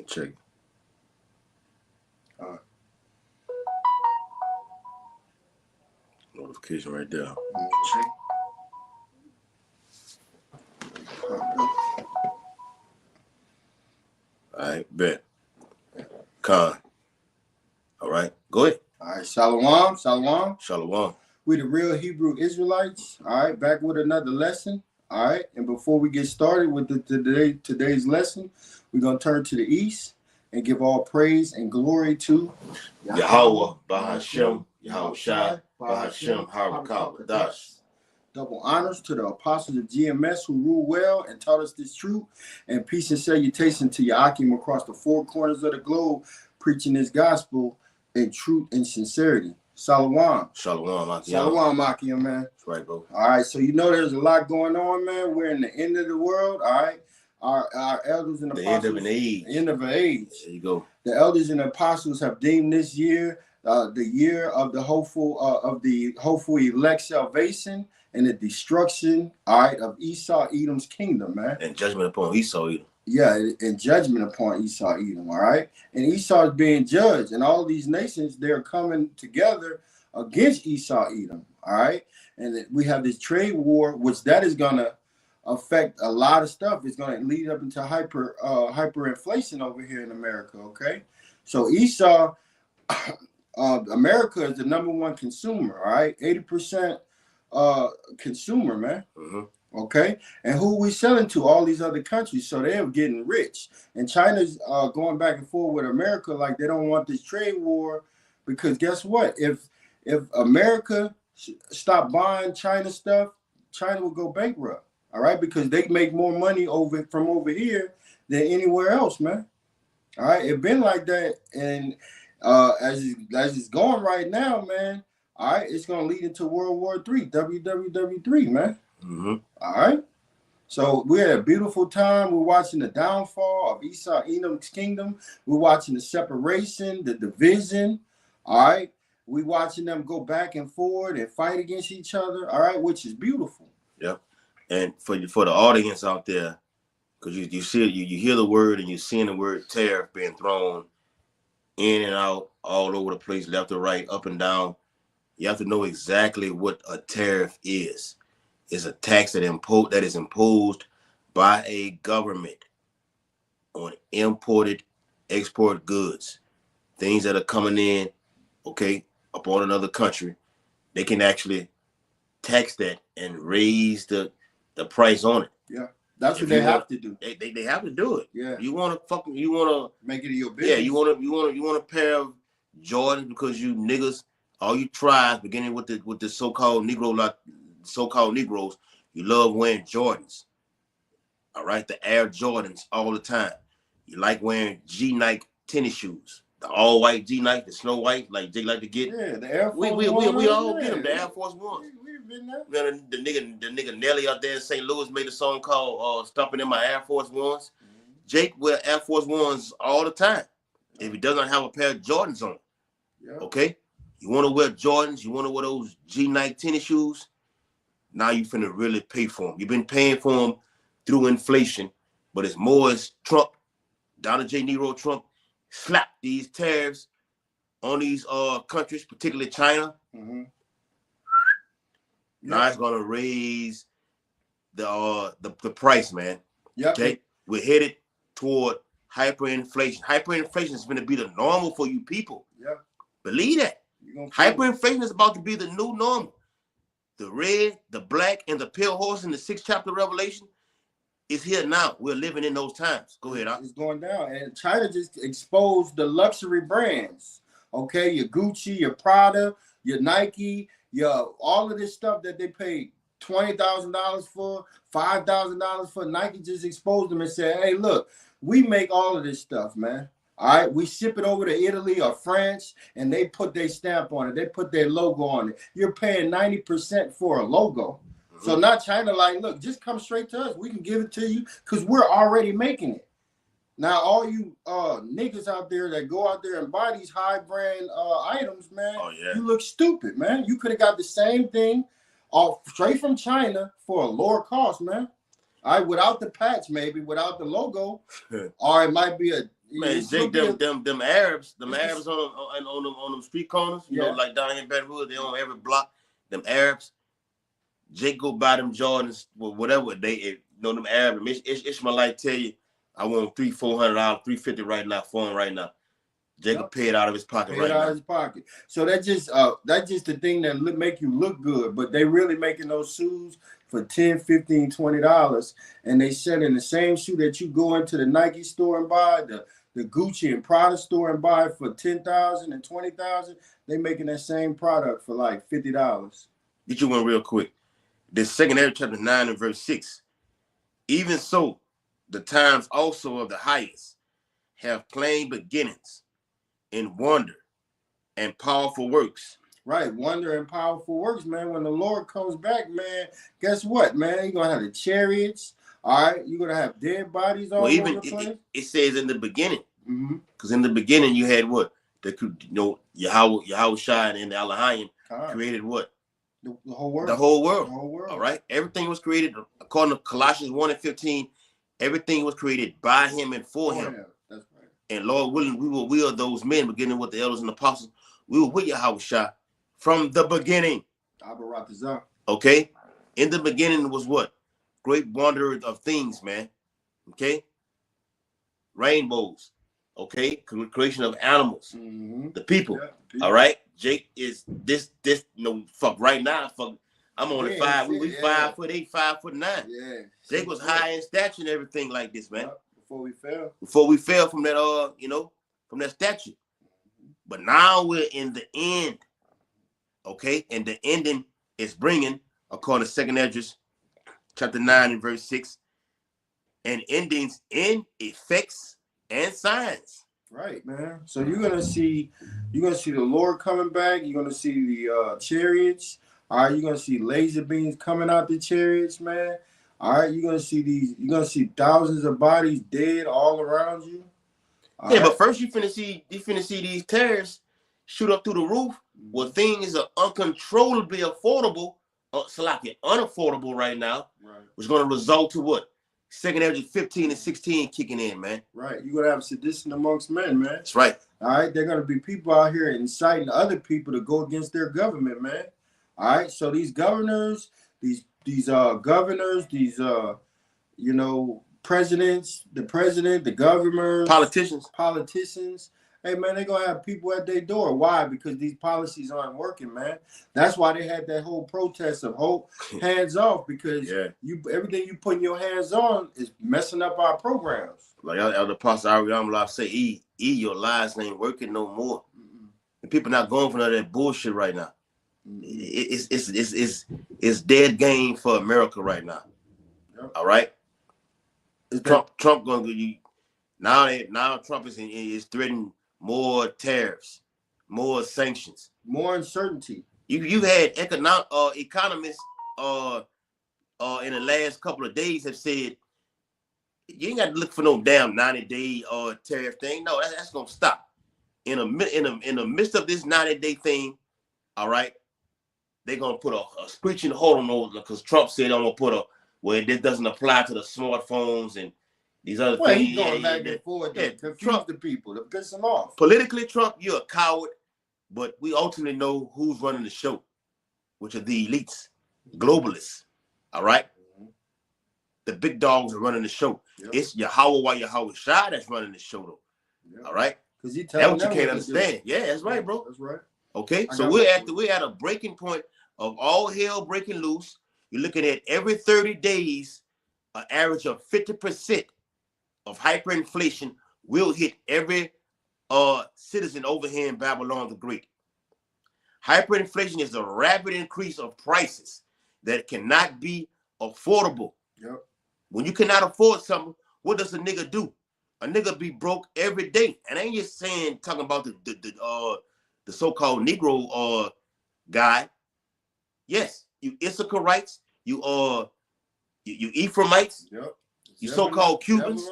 check. Notification right there. Check. All right, bet. Con. All right, go ahead. All right, Shalom, Shalom. Shalom. We the real Hebrew Israelites. All right, back with another lesson. All right, and before we get started with today's lesson, we're gonna turn to the east and give all praise and glory to Yahweh, Bahashem, Yahweh Shai, Bahashem, Harakal, Kadash. Double honors to the apostles of GMS who rule well and taught us this truth, and peace and salutation to Yakim across the four corners of the globe, preaching this gospel in truth and sincerity. Shalom. Shalom, Akim. Shalom, Akim, man. That's right, bro. All right, so you know there's a lot going on, man. We're in the end of the world, all right? Our elders and apostles. The end of an age. End of an age. There you go. The elders and apostles have deemed this year the year of the hopeful elect salvation and the destruction, all right, of Esau Edom's kingdom, man. And judgment upon Esau Edom. Yeah, and judgment upon Esau Edom, all right? And Esau is being judged, and all these nations, they're coming together against Esau Edom, all right? And we have this trade war, which that is going to affect a lot of stuff. It's going to lead up into hyperinflation over here in America, okay? So Esau, America is the number one consumer, all right? 80% consumer, man. Mm-hmm. Okay, and who we selling to? All these other countries, so they're getting rich. And China's going back and forth with America like they don't want this trade war, because guess what? If America stopped buying China stuff, China will go bankrupt. All right, because they make more money from over here than anywhere else, man. All right, it's been like that, and as it's going right now, man. All right, it's gonna lead into World War III, WWW3, man. Mm-hmm. All right. So we're at a beautiful time. We're watching the downfall of Esau Edom's kingdom. We're watching the separation, the division. All right. We're watching them go back and forth and fight against each other. All right, which is beautiful. Yep. And for the audience out there, because you see it, you hear the word and you're seeing the word tariff being thrown in and out, all over the place, left or right, up and down. You have to know exactly what a tariff is. It's a tax that is imposed by a government on imported export goods, things that are coming in, okay, upon another country. They can actually tax that and raise the price on it. Yeah, that's what they have to do. They have to do it. Yeah, you want to make it your business. Yeah, you want a pair of Jordans because you niggas, all you tribes, beginning with the so-called Negroes, you love wearing Jordans. All right, the Air Jordans all the time. You like wearing G-Nike tennis shoes, the all white G-Nike, the snow white, like they like to get. Yeah, the Air Force we all get them, the Air Force Ones. We've been there. The nigga Nelly out there in St. Louis made a song called "Stomping in My Air Force Ones." Mm-hmm. Jake wear Air Force Ones all the time. If he doesn't have a pair of Jordans on, okay. You want to wear Jordans? You want to wear those G-Nike tennis shoes? Now you finna really pay for them. You've been paying for them through inflation, but it's more as Trump, Donald J. Nero Trump, slapped these tariffs on these countries, particularly China. Mm-hmm. Now it's gonna raise the price, man. Yep. Okay, we're headed toward hyperinflation. Hyperinflation is gonna be the normal for you people. Yeah. Believe that. Hyperinflation is about to be the new normal. The red, the black, and the pale horse in the 6th chapter of Revelation is here now. We're living in those times. Go ahead, It's going down. And China just exposed the luxury brands. Okay, your Gucci, your Prada, your Nike, your all of this stuff that they paid $20,000 for, $5,000 for. Nike just exposed them and said, hey, look, we make all of this stuff, man. All right, we ship it over to Italy or France, and they put their stamp on it. They put their logo on it. You're paying 90% for a logo. Mm-hmm. So now China like, look, just come straight to us. We can give it to you because we're already making it. Now, all you niggas out there that go out there and buy these high brand items, man, you look stupid, man. You could have got the same thing straight from China for a lower cost, man. All right, without the patch, maybe without the logo, or it might be a Man, Jake, them Arabs, on them street corners, you know, like down here in Baton Rouge, they on every block. Them Arabs, Jake go buy them Jordans, whatever you know, them Arabs. Ishmaelite tell you, I want $300-$400, $350 right now for him right now. Jake will pay it out of his pocket right now. His pocket. So that's just the thing that make you look good, but they really making those shoes for $10, $15, $20, and they selling the same shoe that you go into the Nike store and buy, the Gucci and Prada store and buy for $10,000 and $20,000. They making that same product for like $50. Get you one real quick. This 2 Ezra chapter 9 and verse 6. Even so, the times also of the highest have plain beginnings in wonder and powerful works. Right, wonder and powerful works, man. When the Lord comes back, man, guess what, man? You're gonna have the chariots. All right, you're gonna have dead bodies all over the place. It says in the beginning, because in the beginning you had what? Yahweh Shai and the Elohim created what? The whole world. The whole world. All right. Everything was created according to Colossians 1 and 15. Everything was created by him and for him. That's right. And Lord willing, we will will those men, beginning with the elders and apostles. We were with Yahweh Shai from the beginning. Okay. In the beginning was what? Great wonder of things, man. Okay. Rainbows. Okay. Creation of animals. The people. Yeah, all right. Jake is this fuck right now. Fuck, I'm only 5. We 5'8", 5'9". Yeah. Jake was high in stature and everything like this, man. Before we fell from that from that statue. But now we're in the end. Okay, and the ending is bringing, according to 2 Ezra chapter 9 and verse 6, and endings in effects and signs. Right, man. So you're gonna see the Lord coming back. You're gonna see the chariots. All right, you're gonna see laser beams coming out the chariots, man. All right, you're gonna see thousands of bodies dead all around you. All right. But first you finna see these terrorists shoot up through the roof. Well, things are uncontrollably unaffordable right now. Right. Which is gonna result to what? 2 Ezra 15 and 16 kicking in, man. Right. You're gonna have sedition amongst men, man. That's right. All right. They're gonna be people out here inciting other people to go against their government, man. All right. So these governors, these presidents, the president, the governors, politicians. Hey, man, they're going to have people at their door. Why? Because these policies aren't working, man. That's why they had that whole protest of hope, hands off, because everything you putting your hands on is messing up our programs. Like Elder Pastor Ariam say, your lies ain't working no more. And people not going for none of that bullshit right now. It's dead game for America right now. Yep. All right? Trump going to you now Trump is threatening more tariffs, more sanctions, more uncertainty. You had economists in the last couple of days have said you ain't got to look for no damn 90-day tariff thing. No, that's gonna stop. In the midst of this 90-day thing, all right, they're gonna put a screeching hold on those because Trump said I'm gonna put this doesn't apply to the smartphones and these other things. He's going back and forth to confuse the people, to piss them off. Politically, Trump, you're a coward, but we ultimately know who's running the show, which are the elites, globalists. All right? The big dogs are running the show. Yep. It's Yahweh Shai that's running the show, though. Yep. All right? Because that's what you can't understand. Yeah, that's right, bro. That's right. Okay, so we're at a breaking point of all hell breaking loose. You're looking at every 30 days, an average of 50% of hyperinflation will hit every citizen over here in Babylon the Great. Hyperinflation is a rapid increase of prices that cannot be affordable. Yep. When you cannot afford something, what does a nigga do? A nigga be broke every day. And I ain't just talking about the so-called Negro guy. Yes, you Issacharites, you Ephraimites, yep. You so-called Cubans.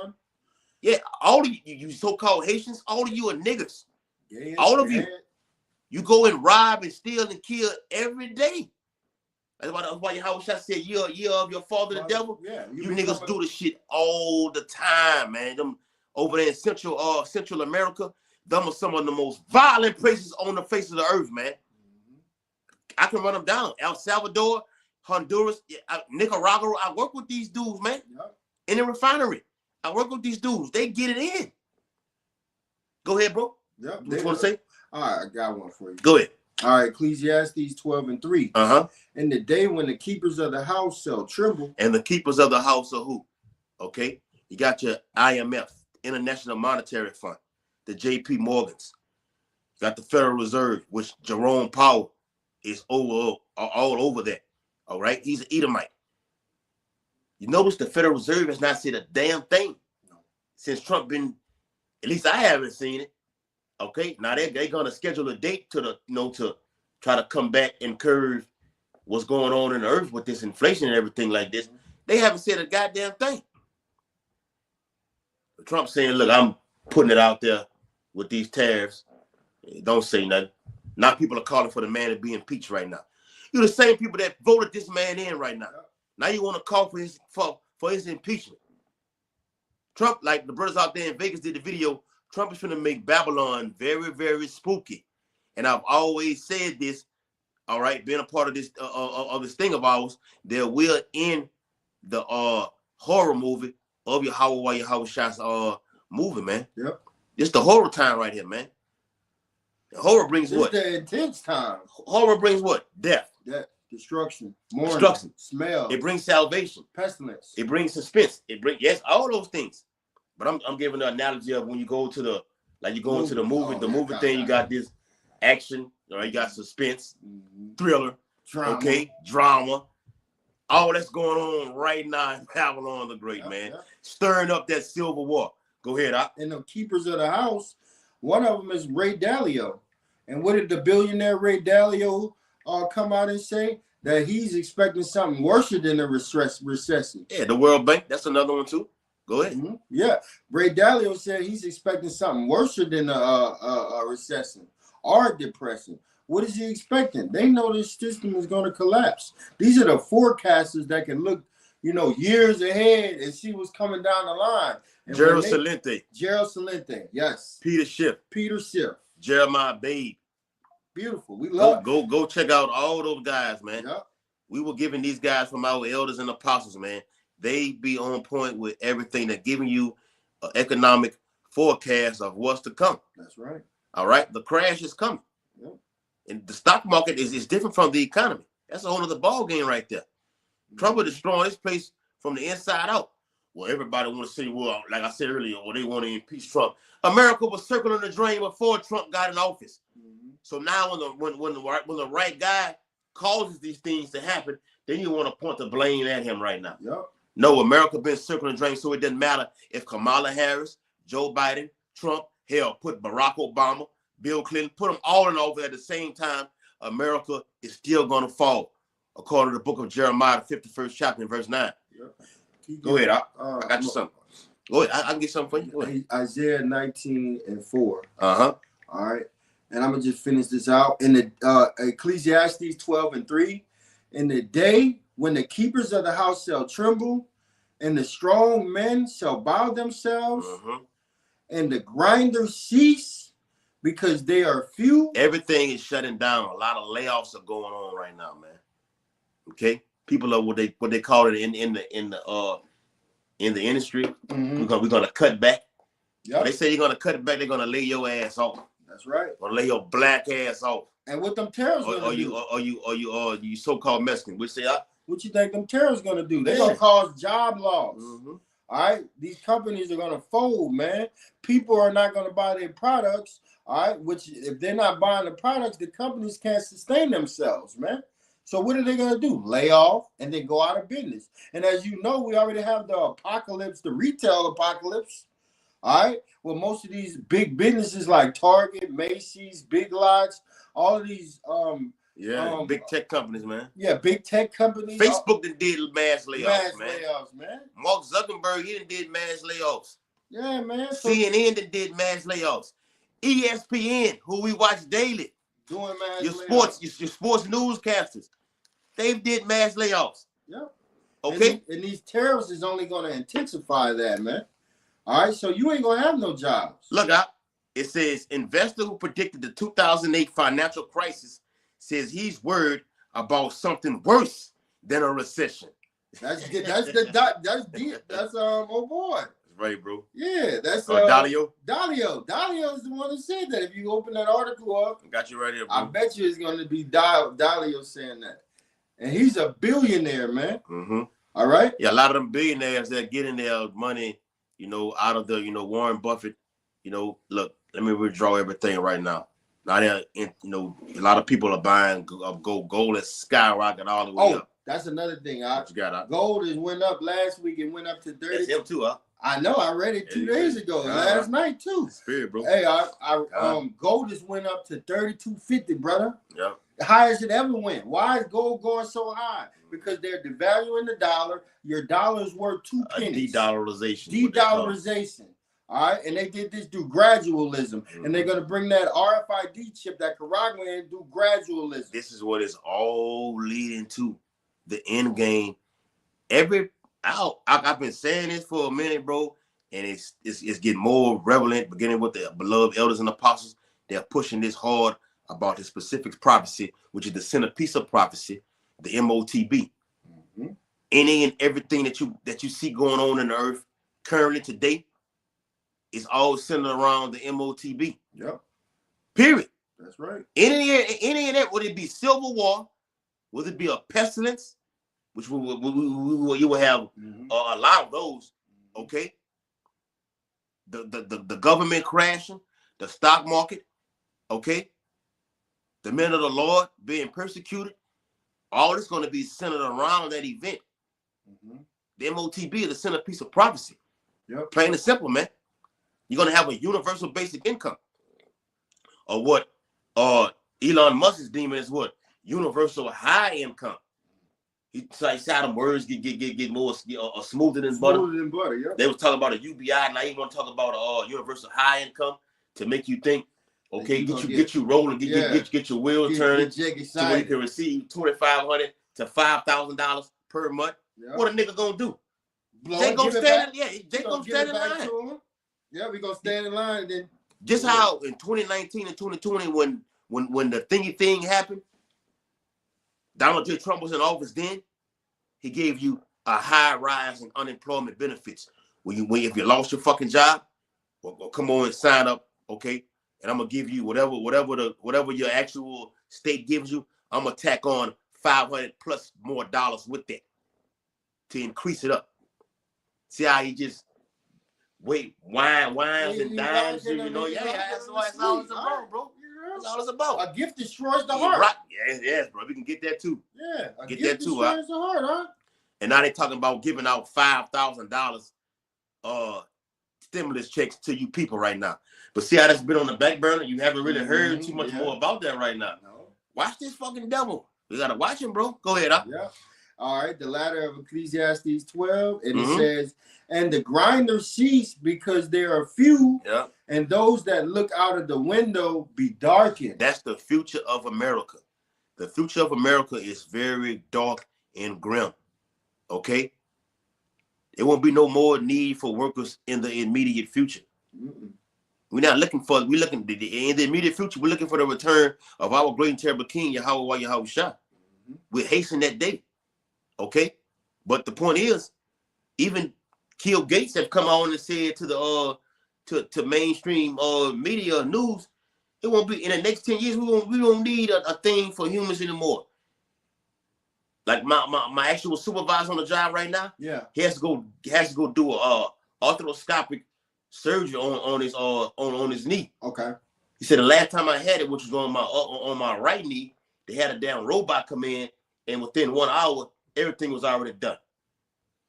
Yeah, all of you so-called Haitians, all of you are niggas. All of you. You go and rob and steal and kill every day. That's why Yahweh Shah said, year of your father the devil. Yeah, you niggas do this shit all the time, man. Them over there in Central America, them are some of the most violent places on the face of the earth, man. I can run them down. El Salvador, Honduras, Nicaragua. I work with these dudes, man. Yep. In the refinery. I work with these dudes. They get it in. Go ahead, bro. Yep. What you want to say? All right, I got one for you. Go ahead. All right, Ecclesiastes 12:3. Uh-huh. In the day when the keepers of the house shall tremble. And the keepers of the house are who? Okay. You got your IMF, International Monetary Fund, the JP Morgans. You got the Federal Reserve, which Jerome Powell is all over that. All right. He's an Edomite. You notice the Federal Reserve has not said a damn thing since Trump been, at least I haven't seen it. Okay. Now they're gonna schedule a date to to try to come back and curve what's going on in the earth with this inflation and everything like this. They haven't said a goddamn thing. Trump saying, look, I'm putting it out there with these tariffs. Don't say nothing. Now people are calling for the man to be impeached right now. You're the same people that voted this man in right now. Now you want to call for his impeachment. Trump, like the brothers out there in Vegas did the video, Trump is going to make Babylon very, very spooky. And I've always said this, all right, being a part of this thing of ours, that we're in the horror movie of Yahweh Shah's movie, man. Yep. It's the horror time right here, man. The horror brings what? It's the intense time. Horror brings what? Death. Death. Destruction. Mourning. Destruction. Smell. It brings salvation. Pestilence. It brings suspense. It brings, yes, all those things. But I'm giving the analogy of when you go to the, like you go into the movie, thing, you got this action, all right, you got suspense, thriller, drama. All that's going on right now in Babylon the Great, man. Yep. Stirring up that civil war. Go ahead, And the keepers of the house, one of them is Ray Dalio. And what did the billionaire Ray Dalio come out and say? That he's expecting something worse than a recession. Yeah, the World Bank, that's another one too. Go ahead. Mm-hmm. Yeah, Ray Dalio said he's expecting something worse than a recession or a depression. What is he expecting? They know this system is going to collapse. These are the forecasters that can look, years ahead and see what's coming down the line. Gerald Celente. Yes. Peter Schiff. Jeremiah Babe. Beautiful. We love go check out all those guys, man. Yep. We were giving these guys from our elders and apostles, man. They be on point with everything. They're giving you an economic forecast of what's to come. That's right. All right. The crash is coming. Yep. And the stock market is different from the economy. That's a whole other ball game right there. Mm-hmm. Trump is destroying this place from the inside out. Well, everybody want to say, well, like I said earlier, they want to impeach Trump. America was circling the drain before Trump got in office. Mm-hmm. So now when the right guy causes these things to happen, then you want to point the blame at him right now. Yep. No, America been circling the drain, so it doesn't matter if Kamala Harris, Joe Biden, Trump, hell, put Barack Obama, Bill Clinton, put them all in office at the same time, America is still going to fall, according to the book of Jeremiah, the 51st chapter, in verse 9. Yep. Go ahead. I got you something. Go ahead. I can get something for you. Go ahead. Isaiah 19:4. Uh-huh. All right. And I'm going to just finish this out. In the Ecclesiastes 12:3, in the day when the keepers of the house shall tremble, and the strong men shall bow themselves, and the grinders cease because they are few. Everything is shutting down. A lot of layoffs are going on right now, man. Okay, people are what they call it in the industry. Mm-hmm. We're gonna cut back. Yep. They say you're gonna cut it back. They're gonna lay your ass off. That's right. Gonna lay your black ass off. And what them tariffs gonna do? You so-called Mexican. Which say, what you think them tariffs gonna do? They're gonna cause job loss. Mm-hmm. All right, these companies are gonna fold, man. People are not gonna buy their products. All right, which if they're not buying the products, the companies can't sustain themselves, man. So what are they gonna do? Lay off and then go out of business. And as you know, we already have the apocalypse, the retail apocalypse. All right. Well, most of these big businesses like Target, Macy's, Big Lots, all of these big tech companies, man. Yeah, big tech companies. Facebook did mass layoffs, man. Mark Zuckerberg, he did mass layoffs. Yeah, man. CNN did mass layoffs. ESPN, who we watch daily, doing mass layoffs. Your sports newscasters. They've did mass layoffs. Yep. Okay. And these tariffs is only going to intensify that, man. All right, so you ain't going to have no jobs. Look out. It says investor who predicted the 2008 financial crisis says he's worried about something worse than a recession. That's oh boy. That's right, bro. Yeah, that's Dalio. Dalio is the one that said that. If you open that article up, got you right here, bro. I bet you it's going to be Dalio saying that, and he's a billionaire, man. Mm-hmm. All right. Yeah, a lot of them billionaires that getting their money, out of the, Warren Buffett. Look, let me withdraw everything right now. Now, a lot of people are buying gold. Gold has skyrocketed all the way up. That's another thing. What you got? Gold went up last week and went up to 30. That's him too, huh? I know. I read it 2 days ago. Last night too. Spirit, bro. Hey, gold has went up to 32.50, brother. Yeah. The highest it ever went. Why is gold going so high? Because they're devaluing the dollar. Your dollar is worth 2 pennies. De-dollarization. De-dollarization. All right, and they did this through gradualism, and they're going to bring that RFID chip, that Caragua, in through gradualism. This is what it's all leading to, the end game. I've been saying this for a minute, bro, and it's getting more prevalent, beginning with the beloved elders and apostles. They're pushing this hard about the specific prophecy, which is the centerpiece of prophecy, the MOTB. Mm-hmm. Any and everything that you see going on in the earth currently today, it's all centered around the MOTB. Yep. Period. That's right. Any of that, would it be civil war? Would it be a pestilence? Which you will have a lot of those. Okay. The government crashing, the stock market. Okay. The men of the Lord being persecuted. All this going to be centered around that event. Mm-hmm. The MOTB is the centerpiece of prophecy. Yep. Plain and simple, man. You're going to have a universal basic income. Or what Elon Musk is deeming as what? Universal high income. He said them words get more smoother than butter. Smoother than butter, yeah. They was talking about a UBI. Now you want to talk about universal high income to make you think, okay, get you rolling, get your wheels turning, so you can receive $2,500 to $5,000 per month. Yep. What a nigga gonna do? They gonna stand in line. Yeah, we gonna stand in line and then. Just how in 2019 and 2020, when the thingy thing happened, Donald J. Trump was in office then. He gave you a high rise in unemployment benefits. If you lost your fucking job, well, come on and sign up, okay? And I'm gonna give you whatever your actual state gives you. I'm gonna tack on $500 plus more dollars with that to increase it up. See how he just wines and dines, that's all it's about, bro. That's all it's about. A gift destroys the heart. Right. Yes, bro. We can get that too. Yeah, get that too. Destroys the heart, huh? And now they're talking about giving out $5,000 stimulus checks to you people right now. But see how that's been on the back burner? You haven't really heard too much more about that right now. No. Watch this fucking devil. We gotta watch him, bro. Go ahead, huh? Yeah. All right, the ladder of Ecclesiastes 12, and it says, and the grinder ceased because there are few, and those that look out of the window be darkened. That's the future of America. The future of America is very dark and grim. Okay? There won't be no more need for workers in the immediate future. Mm-mm. In the immediate future, we're looking for the return of our great and terrible King, Yahweh Yahushua. Mm-hmm. We're hastening that day. Okay, but the point is, even Bill Gates have come on and said to the to mainstream media news, it won't be in the next 10 years. We won't need a thing for humans anymore. Like my actual supervisor on the job right now, he has to go do a arthroscopic surgery on his knee. Okay, he said the last time I had it, which was on my right knee, they had a damn robot come in, and within 1 hour. Everything was already done.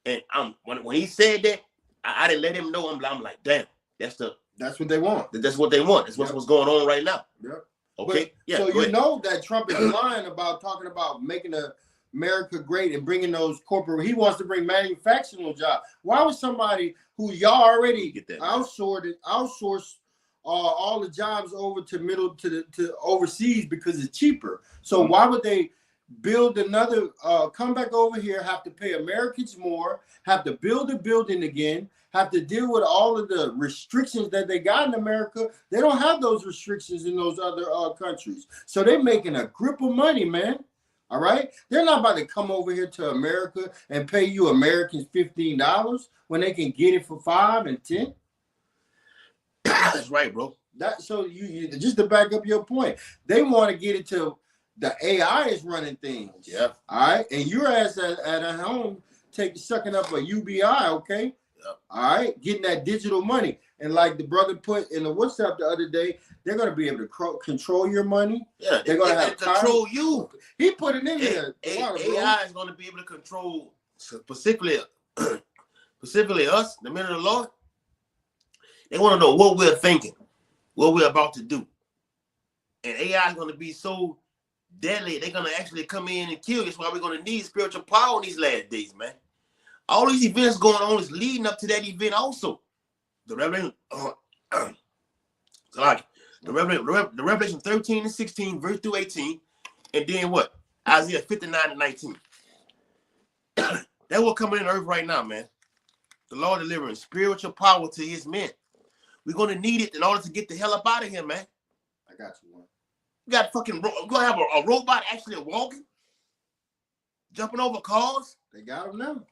And when he said that, I didn't let him know. I'm like, damn, that's what they want. That's what they want. That's what's going on right now. Yep. Okay. So you know that Trump is lying about talking about making America great and bringing those corporate. He wants to bring manufacturing jobs. Why would somebody who y'all already outsourced all the jobs over to overseas because it's cheaper? So why would they build another, come back over here, have to pay Americans more, have to build a building again, have to deal with all of the restrictions that they got in America. They don't have those restrictions in those other countries. So they're making a grip of money, man. All right? They're not about to come over here to America and pay you Americans $15 when they can get it for $5 and $10. That's right, bro. So you just to back up your point, they want to get it to the AI is running things. Yeah. All right. And your ass at home sucking up a UBI, okay? Yep. All right, getting that digital money. And like the brother put in the WhatsApp the other day, they're going to be able to control your money. Yeah, they're going to have control you. He put it in there. AI is going to be able to control specifically us, the men of the Lord. They want to know what we're thinking, what we're about to do. And AI is going to be so deadly, they're going to actually come in and kill you. That's why we're going to need spiritual power in these last days, man. All these events going on is leading up to that event also. The Revelation, the Revelation 13 and 16, verse through 18, and then what? Isaiah 59 and 19. That's what coming in earth right now, man. The Lord delivering spiritual power to his men. We're going to need it in order to get the hell up out of here, man. I got you one. You got fucking, we're going to have a robot actually walking, jumping over cars. They got them now.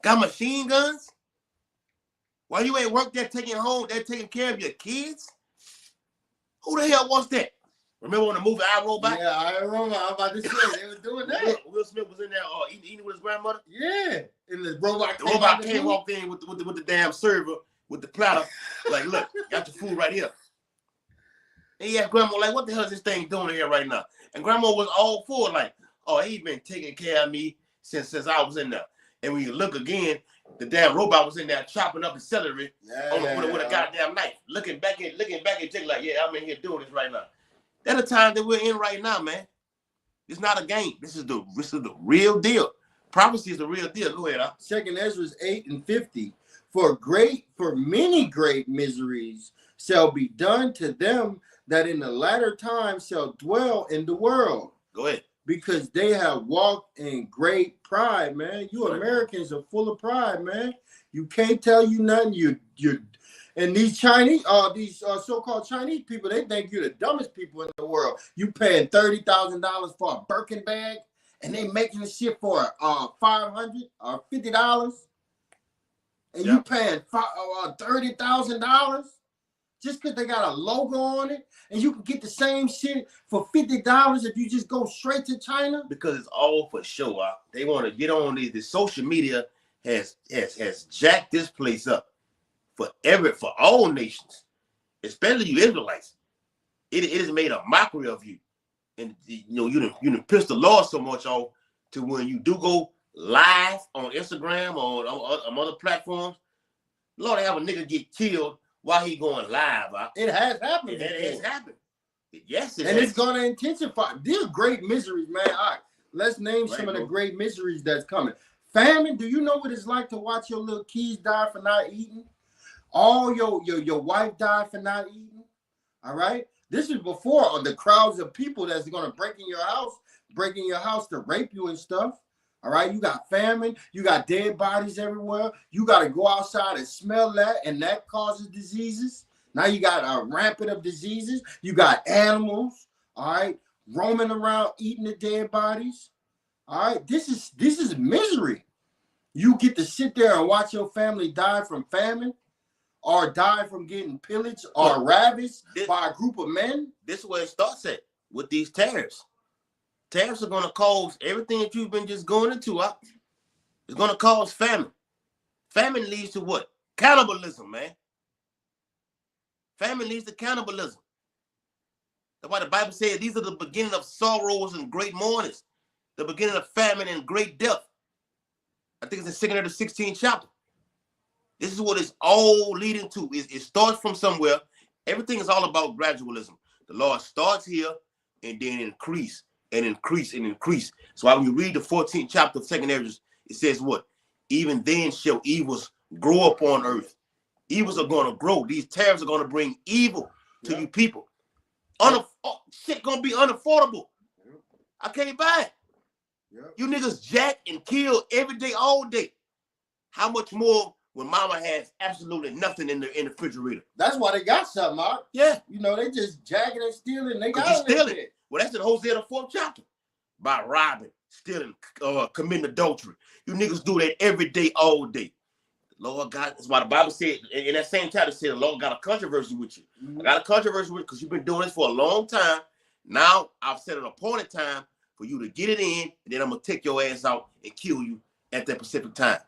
Got machine guns. While you ain't work, they're taking care of your kids. Who the hell wants that? Remember when the movie I, Robot? Yeah, I remember. I'm about to say they were doing that. Will Smith was in there eating with his grandmother. Yeah, and the robot walked in with the damn server with the platter. Like, look, got your food right here. And he asked grandma, like, what the hell is this thing doing here right now? And grandma was all for it, like, oh, he been taking care of me since I was in there. And when you look again, the damn robot was in there chopping up the celery with a goddamn knife. Looking back at Jake like, yeah, I'm in here doing this right now. That's the time that we're in right now, man. It's not a game. This is the real deal. Prophecy is the real deal. Go ahead, huh? 2nd Ezra 8 and 50. For many great miseries shall be done to them that in the latter time shall dwell in the world. Go ahead. Because they have walked in great pride, man. You Americans are full of pride, man. You can't tell you nothing. You and these Chinese, these so-called Chinese people, they think you're the dumbest people in the world. You paying $30,000 for a Birkin bag, and they making the shit for $500 or $50, and you paying $30,000 just because they got a logo on it, and you can get the same shit for $50 if you just go straight to China. Because it's all for show. They want to get on the social media has jacked this place up for all nations, especially you Israelites. It has made a mockery of you, and you done pissed the Lord so much off to when you do go live on Instagram or on other platforms, Lord, they have a nigga get killed while he going live. It has happened. It has happened. Yes, it and has. It's going to intensify. These are great miseries, man. All right, let's name some of the great miseries that's coming. Famine. Do you know what it's like to watch your little kids die for not eating? All your wife died for not eating. All right. This is before the crowds of people that's going to break in your house to rape you and stuff. All right, you got famine, you got dead bodies everywhere. You got to go outside and smell that, and that causes diseases. Now you got a rampant of diseases. You got animals, all right, roaming around eating the dead bodies. All right, this is misery. You get to sit there and watch your family die from famine, or die from getting pillaged or ravaged by a group of men. This is where it starts at with these tariffs. Tariffs are going to cause everything that you've been just going into. It's going to cause famine. Famine leads to what? Cannibalism, man. Famine leads to cannibalism. That's why the Bible says these are the beginning of sorrows and great mournings, the beginning of famine and great death. I think it's in 2nd Ezra 16th chapter. This is what it's all leading to. It starts from somewhere. Everything is all about gradualism. The Lord starts here and then increase and increase and increase. So when you read the 14th chapter of 2nd Ezra, it says what? Even then shall evils grow upon earth. Evils are going to grow. These tariffs are going to bring evil to you people. Shit going to be unaffordable. I can't buy it. Yep. You niggas jack and kill every day, all day. How much more when mama has absolutely nothing in the refrigerator? That's why they got something, Mark. Yeah. You know, they just jacking and stealing. They got you steal it. Well, that's in Hosea the 4th chapter. By robbing, stealing, committing adultery. You niggas do that every day, all day. Lord God, that's why the Bible said, in that same chapter, said the Lord got a controversy with you. I got a controversy with you because you've been doing this for a long time. Now I've set an appointed time for you to get it in, and then I'm gonna take your ass out and kill you at that specific time.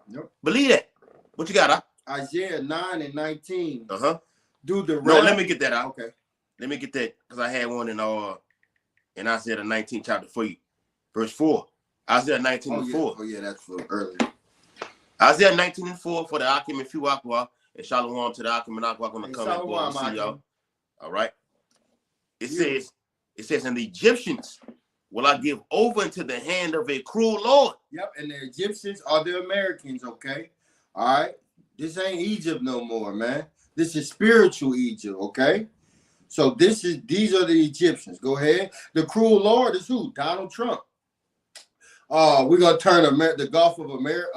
Yep. Believe that. What you got, huh? Isaiah 9 and 19. Do the no, let me get that out. Okay. Let me get that because I had one in Isaiah the 19th chapter for you. Verse 4. Isaiah 19 and 4. Oh yeah, that's for earlier. Isaiah 19 and 4 for the Akim and Fiwakwa, and Shalom to the Akim and Aqua on the comment board. We'll see y'all. All right. It says, and the Egyptians will I give over into the hand of a cruel Lord. Yep, and the Egyptians are the Americans, okay? All right. This ain't Egypt no more, man. This is spiritual Egypt, okay? So these are the Egyptians. Go ahead. The cruel Lord is who? Donald Trump. We're gonna turn the Gulf of America,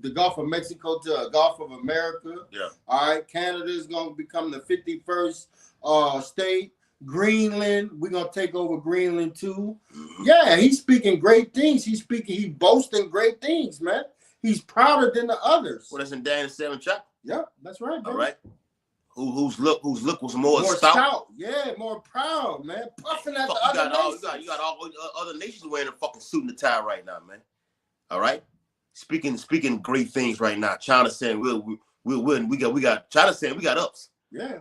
the Gulf of Mexico to a Gulf of America. Yeah. All right. Canada is gonna become the 51st state. Greenland, we're gonna take over Greenland too. Yeah, he's speaking great things. He's boasting great things, man. He's prouder than the others. Well, that's in Daniel 7 chapter. Yeah, that's right, bro. All right. Whose look was more stout. Yeah, more proud, man. Puffing at the other nations. You got all other nations wearing a fucking suit and a tie right now, man. All right. Speaking great things right now. China saying we'll win. We got China saying we got ups. Yeah.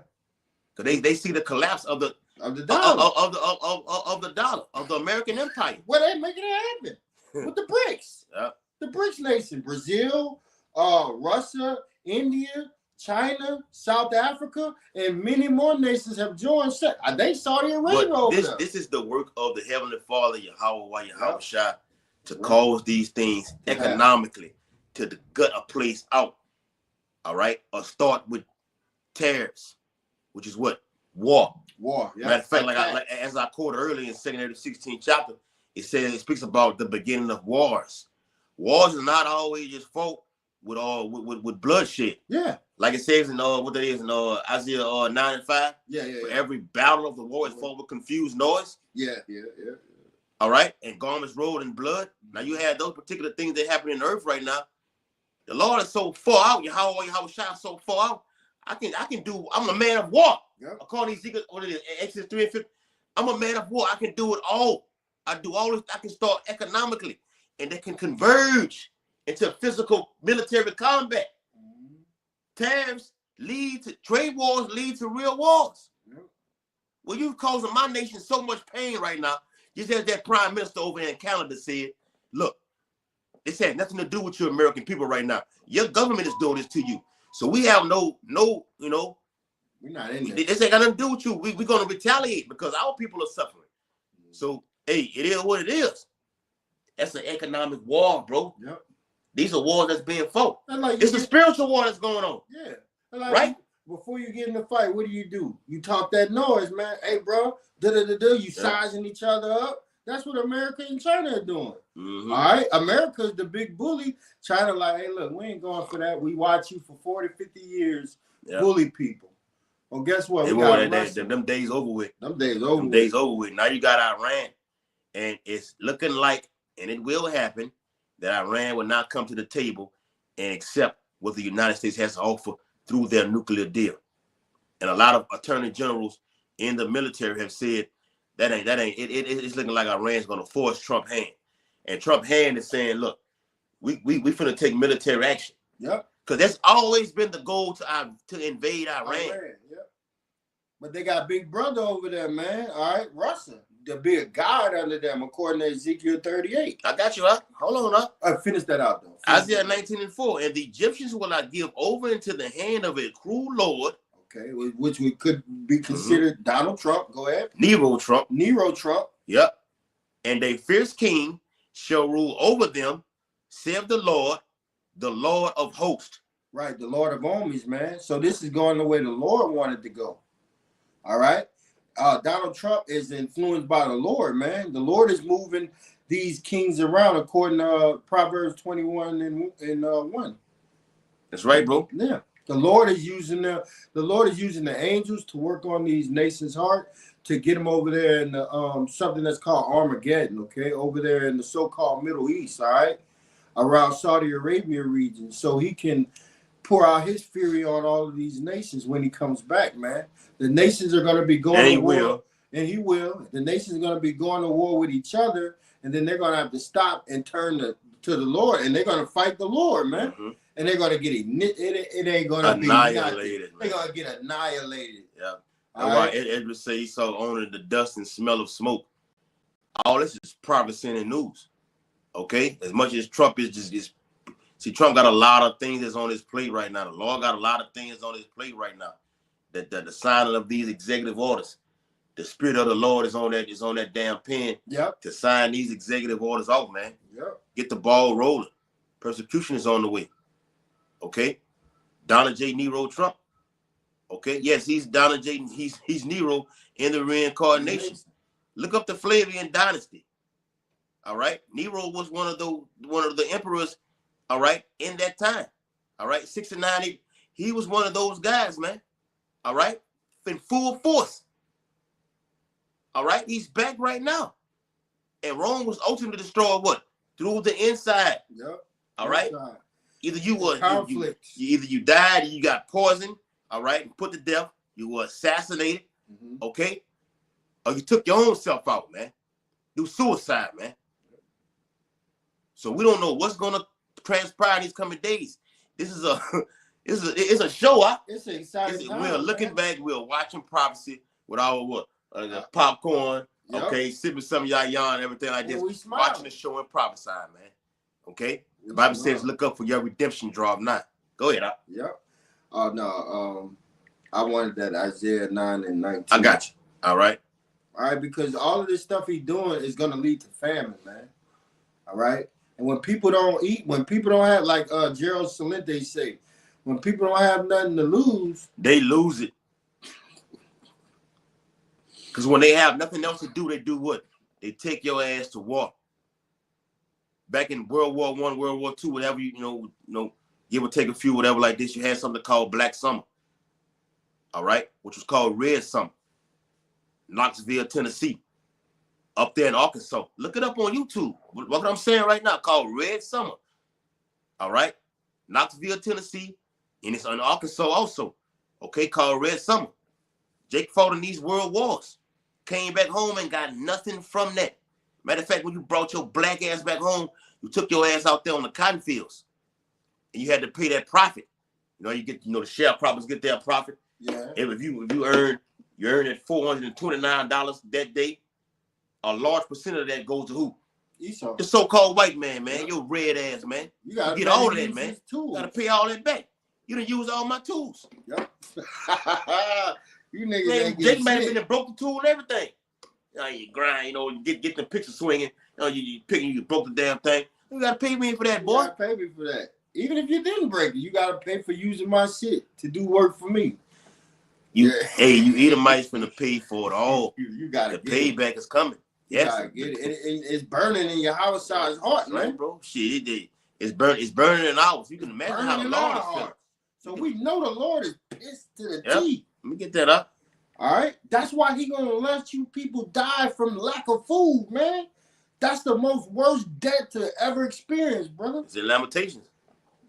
Cause they see the collapse of the dollar. Of the dollar, of the American empire. Well, they making it happen with the BRICS. Yeah. The BRICS nation: Brazil, Russia, India, China, South Africa, and many more nations have joined. I think Saudi Arabia over there. This is the work of the Heavenly Father, Yahweh Shai, to cause these things economically to gut a place out. All right, or start with tariffs, which is what? War. Yeah. Matter of fact, like as I quoted earlier in 2 Timothy 16 chapter, it speaks about the beginning of wars. Wars is not always just fought with bloodshed. Yeah. Like it says in Isaiah 9 and 5. Yeah. For every battle of the war is fought with confused noise. Yeah. All right, and garments rolled in blood. Now you have those particular things that happen in the earth right now. The Lord is so far out. Yahweh Shai is so far out. I'm a man of war. Yep. According to Ezekiel, Exodus 3 and 5, I'm a man of war. I can do it all. I do all this. I can start economically, and they can converge into physical military combat. Tariffs lead to trade wars, lead to real wars. Yep. Well, you're causing my nation so much pain right now. Just as that prime minister over here in Canada said, look, this has nothing to do with you American people right now. Your government is doing this to you. So we have no, we're not in there. This ain't got nothing to do with you. We're going to retaliate because our people are suffering. So, hey, it is what it is. That's an economic war, bro. Yep. These are wars that's being fought. It's a spiritual war that's going on. Yeah. Right? Before you get in the fight, what do? You talk that noise, man. Hey, bro, you sizing each other up. That's what America and China are doing. Mm-hmm. All right? America's the big bully. China like, hey, look, we ain't going for that. We watch you for 40, 50 years, bully people. Well, guess what? Them days over with. Them days over with. Now you got Iran, and it's looking like, and it will happen, that Iran will not come to the table and accept what the United States has to offer through their nuclear deal. And a lot of attorney generals in the military have said that ain't it's looking like Iran's going to force Trump hand. And Trump hand is saying, look, we finna take military action. Yep. Because that's always been the goal to invade Iran. Yep. But they got big brother over there, man. All right, Russia. To be a god under them, according to Ezekiel 38. I got you, huh? Hold on, huh? Finish that out, though. Isaiah 19 and 4. And the Egyptians will I give over into the hand of a cruel Lord. Okay, which we could be considered Donald Trump. Go ahead. Nero Trump. Yep. And a fierce king shall rule over them, saith the Lord of hosts. Right, the Lord of armies, man. So this is going the way the Lord wanted to go. All right. Donald Trump is influenced by the Lord, man. The Lord is moving these kings around according to Proverbs 21 and 1. That's right, bro. Yeah. The Lord is using the angels to work on these nations' heart to get them over there in the something that's called Armageddon, okay? Over there in the so-called Middle East, all right? Around Saudi Arabia region. So he can pour out his fury on all of these nations when he comes back, man. The nations are going to be going to war. And he will. The nations are going to be going to war with each other, and then they're going to have to stop and turn to the Lord, and they're going to fight the Lord, man. Mm-hmm. And they're going to get it ain't going to be annihilated. They're going to get annihilated. Yeah. That's why Edward say he saw only the dust and smell of smoke. All this is prophecy and news. Okay? As much as Trump is just see, Trump got a lot of things that's on his plate right now. The Lord got a lot of things on his plate right now. The signing of these executive orders. The spirit of the Lord is on that damn pen to sign these executive orders off, man. Yep. Get the ball rolling. Persecution is on the way. Okay? Donald J. Nero Trump. Okay? Yes, he's Donald J. He's Nero in the reincarnation. Look up the Flavian dynasty. All right? Nero was one of the emperors, all right, in that time. All right? 69, he was one of those guys, man. All right? In full force. All right, he's back right now. And Rome was ultimately destroyed what? Through the inside. Yep. All right. Either you were either you died, you got poisoned, all right, and put to death, you were assassinated, okay? Or you took your own self out, man. Do suicide, man. So we don't know what's gonna transpire these coming days. This is it's a show up. It's an exciting time, we're looking back, we're watching prophecy with our popcorn, okay, sipping some yayan, everything like this, watching the show and prophesying, man. Okay? The Bible says look up for your redemption draw of nigh. Go ahead, Yep. Oh no, I wanted that Isaiah 9 and 19. I got you. All right. All right, because all of this stuff he's doing is gonna lead to famine, man. All right. And when people don't eat, when people don't have, like Gerald Salente say, when people don't have nothing to lose, they lose it. Because when they have nothing else to do, they do what? They take your ass to war. Back in World War I, World War II, whatever, you know, give or take a few, whatever like this, you had something called Black Summer. All right? Which was called Red Summer. Knoxville, Tennessee. Up there in Arkansas. Look it up on YouTube. What I'm saying right now, called Red Summer. All right? Knoxville, Tennessee. And it's in Arkansas also. Okay, called Red Summer. Jake fought in these world wars. Came back home and got nothing from that. Matter of fact, when you brought your black ass back home, you took your ass out there on the cotton fields. And you had to pay that profit. You know, the sharecroppers get their profit. Yeah. If you earn at $429 that day, a large percent of that goes to who? Esau. The so-called white man, your red ass, man. You get all of that, man. You gotta pay all that back. You done use all my tools. Yep. You niggas man, ain't Jake might have been and broke the tool and everything. You grind, you get the picture swinging. You broke the damn thing. You gotta pay me for that, boy. You gotta pay me for that. Even if you didn't break it, you gotta pay for using my shit to do work for me. You Edomites finna pay for it all. You gotta the payback is coming. Yes, get it. It's burning in your house size heart, man. Right, bro. Shit, it's burning in ours. You can imagine how the Lord is feeling. So we know the Lord is pissed to the teeth. Let me get that up. All right. That's why he gonna let you people die from lack of food, man. That's the most worst death to ever experience, brother. It's in Lamentations.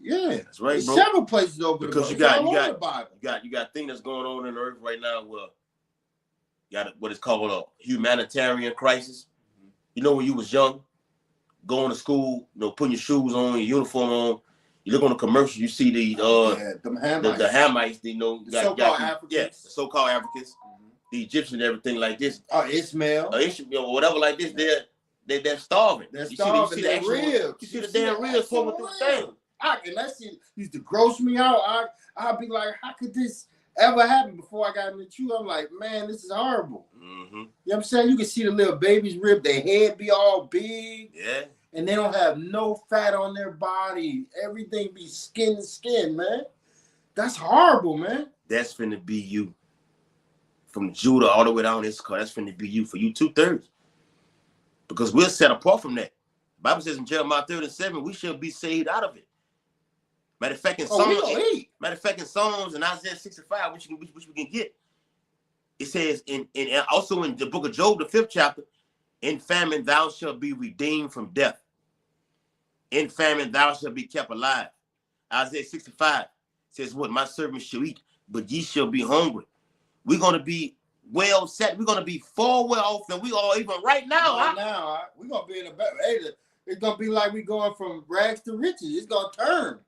Yeah, that's right, bro. Several places over because you got things that's going on in the earth right now. Well, you got what is called a humanitarian crisis. You know, when you was young, going to school, putting your shoes on, your uniform on. You look on the commercial, you see the Hamites, the so-called Africans. Yes, the so-called Africans, the Egyptians, and everything like this. Ishmael, whatever like this. They're starving. They're starving. You see the damn ribs pulling through the thing. And that shit used to gross me out. I'd be like, how could this ever happen? Before I got into you, I'm like, man, this is horrible. You know what I'm saying? You can see the little baby's rib, their head be all big. Yeah. And they don't have no fat on their body. Everything be skin to skin, man. That's horrible, man. That's finna be you. from Judah all the way down this car. That's finna be you, for you 2/3. Because we're set apart from that. The Bible says in Jeremiah 37, we shall be saved out of it. Matter of fact, in Psalms and Isaiah 65, which we can get, it says also in the book of Job, the 5th chapter, in famine thou shalt be redeemed from death. In famine thou shalt be kept alive. Isaiah 65 says, what? My servants shall eat, but ye shall be hungry. We're going to be well set. We're going to be far well off than we are even right now. We're going to be in a better. Hey, it's going to be like we going from rags to riches. It's going to turn.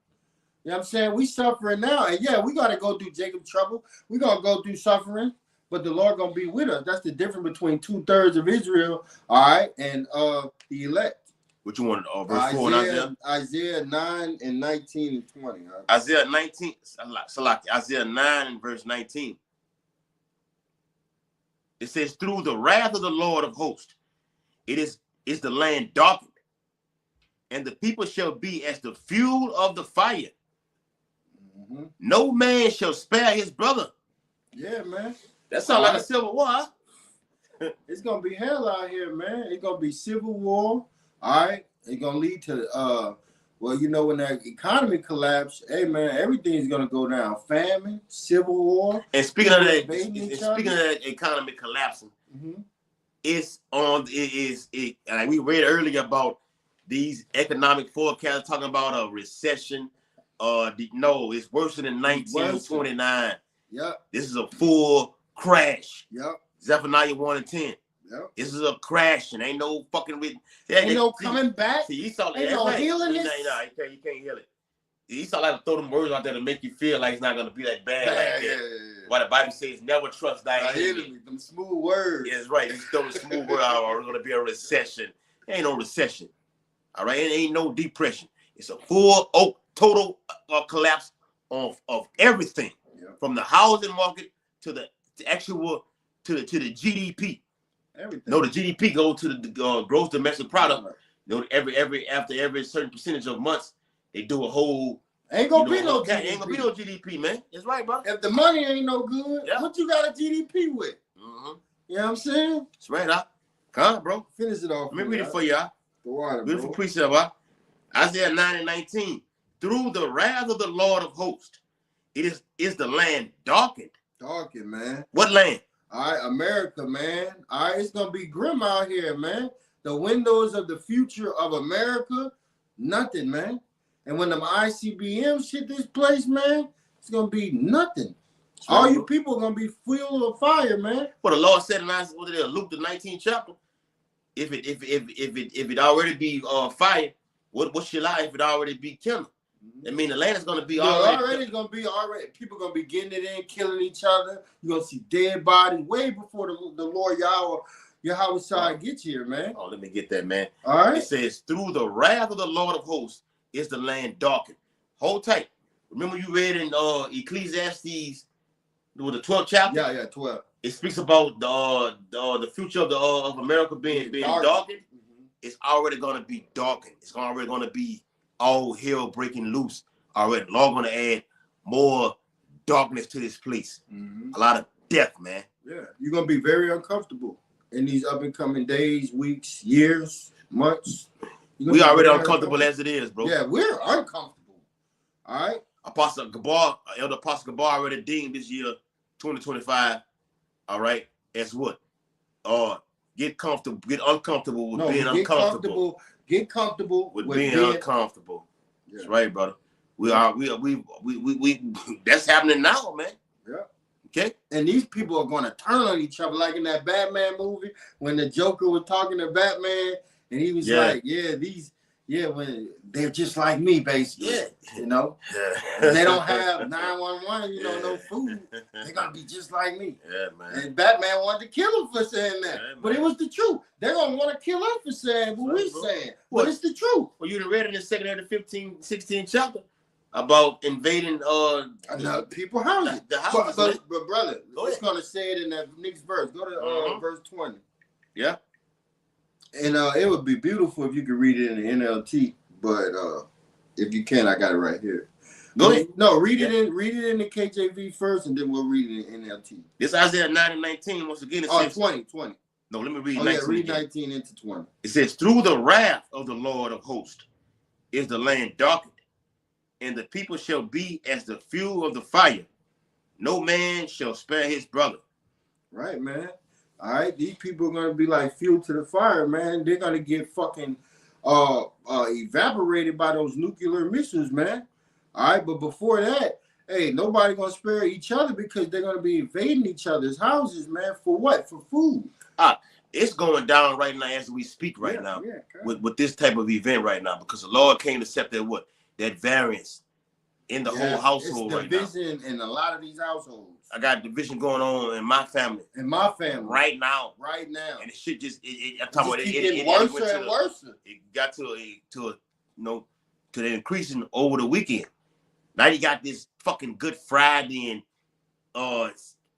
You know what I'm saying? We suffering now. And yeah, we got to go through Jacob's trouble. We're going to go through suffering, but the Lord going to be with us. That's the difference between 2/3 of Israel, all right, and the elect. What you want, verse 4 in Isaiah? Isaiah 9 and 19 and 20. Right? Isaiah 19, Isaiah 9 and verse 19. It says, through the wrath of the Lord of hosts, is the land darkened, and the people shall be as the fuel of the fire. Mm-hmm. No man shall spare his brother. Yeah, man. That sounds like a civil war. Huh? It's going to be hell out here, man. It's going to be civil war. All right, it's gonna lead to well, you know, when that economy collapse, hey man, everything's gonna go down. Famine, civil war. And speaking of that economy collapsing, mm-hmm. And we read earlier about these economic forecasts talking about a recession. No, it's worse than 1929. Yep. This is a full crash. Yep. Zephaniah 1 and 10. Yep. This is a crash, and ain't no fucking ain't no coming back. See, Esau, ain't no healing this. No, you can't heal it. Esau like to throw them words out there to make you feel like it's not gonna be that bad. Like that. Yeah. Why the Bible says never trust thy enemy. Them smooth words. Yeah, that's right. You throw the smooth word out, or it's gonna be a recession. There ain't no recession. All right, it ain't no depression. It's a full total collapse of everything, from the housing market to the GDP. Everything. No, the GDP goes to the gross domestic product. You know, after every certain percentage of months, they do a whole. Ain't gonna be no GDP. Ain't gonna be no GDP, man. That's right, bro. If the money ain't no good, what you got a GDP with? Mm-hmm. You know what I'm saying? That's right, huh? Come on, bro. Finish it off. Let me read it for you, huh? The water, beautiful precept, huh? Isaiah 9 and 19. Through the wrath of the Lord of hosts, is the land darkened. Darkened, man. What land? All right, America, man. All right, it's gonna be grim out here, man. The windows of the future of America, nothing, man. And when them ICBM shit this place, man, it's gonna be nothing. Sure. All you people are gonna be fuel of fire, man. Well, the Lord said in Luke the 19th chapter, if it already be fire, what shall I if it already be kindled? I mean, the land is going to be already people going to be getting it in, killing each other. You're going to see dead bodies way before the Lord Yahweh gets here, man. Oh, let me get that, man. All right. It says, through the wrath of the Lord of hosts is the land darkened. Hold tight. Remember you read in Ecclesiastes, with the 12th chapter? Yeah, 12. It speaks about the future of America being darkened. Mm-hmm. It's already going to be darkened. It's already going to be all hell breaking loose already. Lord going to add more darkness to this place. Mm-hmm. A lot of death, man. Yeah, you're going to be very uncomfortable in these up and coming days, weeks, years, months. We already uncomfortable as it is, bro. Yeah, we're uncomfortable. All right. Elder Apostle Gabar already deemed this year 2025. All right. As what? Get uncomfortable with being uncomfortable. Get comfortable with being uncomfortable. Yeah. That's right, brother. We that's happening now, man. Yeah. Okay. And these people are going to turn on each other, like in that Batman movie when the Joker was talking to Batman, and he was like, when they're just like me, basically. Yeah. You know, they don't have 911, no food. They're gonna be just like me. Yeah, man. And Batman wanted to kill him for saying that, but it was the truth. They're gonna want to kill us for saying what we're saying, but it's the truth. Well, you read in the 2nd and the 15th, 16th chapter about invading people's houses. The houses, but brother, it's gonna say it in that next verse. Go to verse 20. Yeah. And it would be beautiful if you could read it in the NLT, but if you can, I got it right here. Go ahead. No, read it in the KJV first, and then we'll read it in NLT. This Isaiah 9 and 19 once again. It says 20. No, let me read 19 yeah, read again. 19 into 20. It says, through the wrath of the Lord of hosts is the land darkened, and the people shall be as the fuel of the fire. No man shall spare his brother. Right, man. All right, these people are gonna be like fuel to the fire, man. They're gonna get fucking evaporated by those nuclear missiles, man. All right, but before that, hey, nobody gonna spare each other because they're gonna be invading each other's houses, man. For what? For food. It's going down right now as we speak right now with this type of event right now, because the Lord came to set that variance in the whole household right now. Division in a lot of these households. I got division going on in my family. Right now. And it should I'm talking about it worse and worse. It got to the increasing over the weekend. Now you got this fucking Good Friday and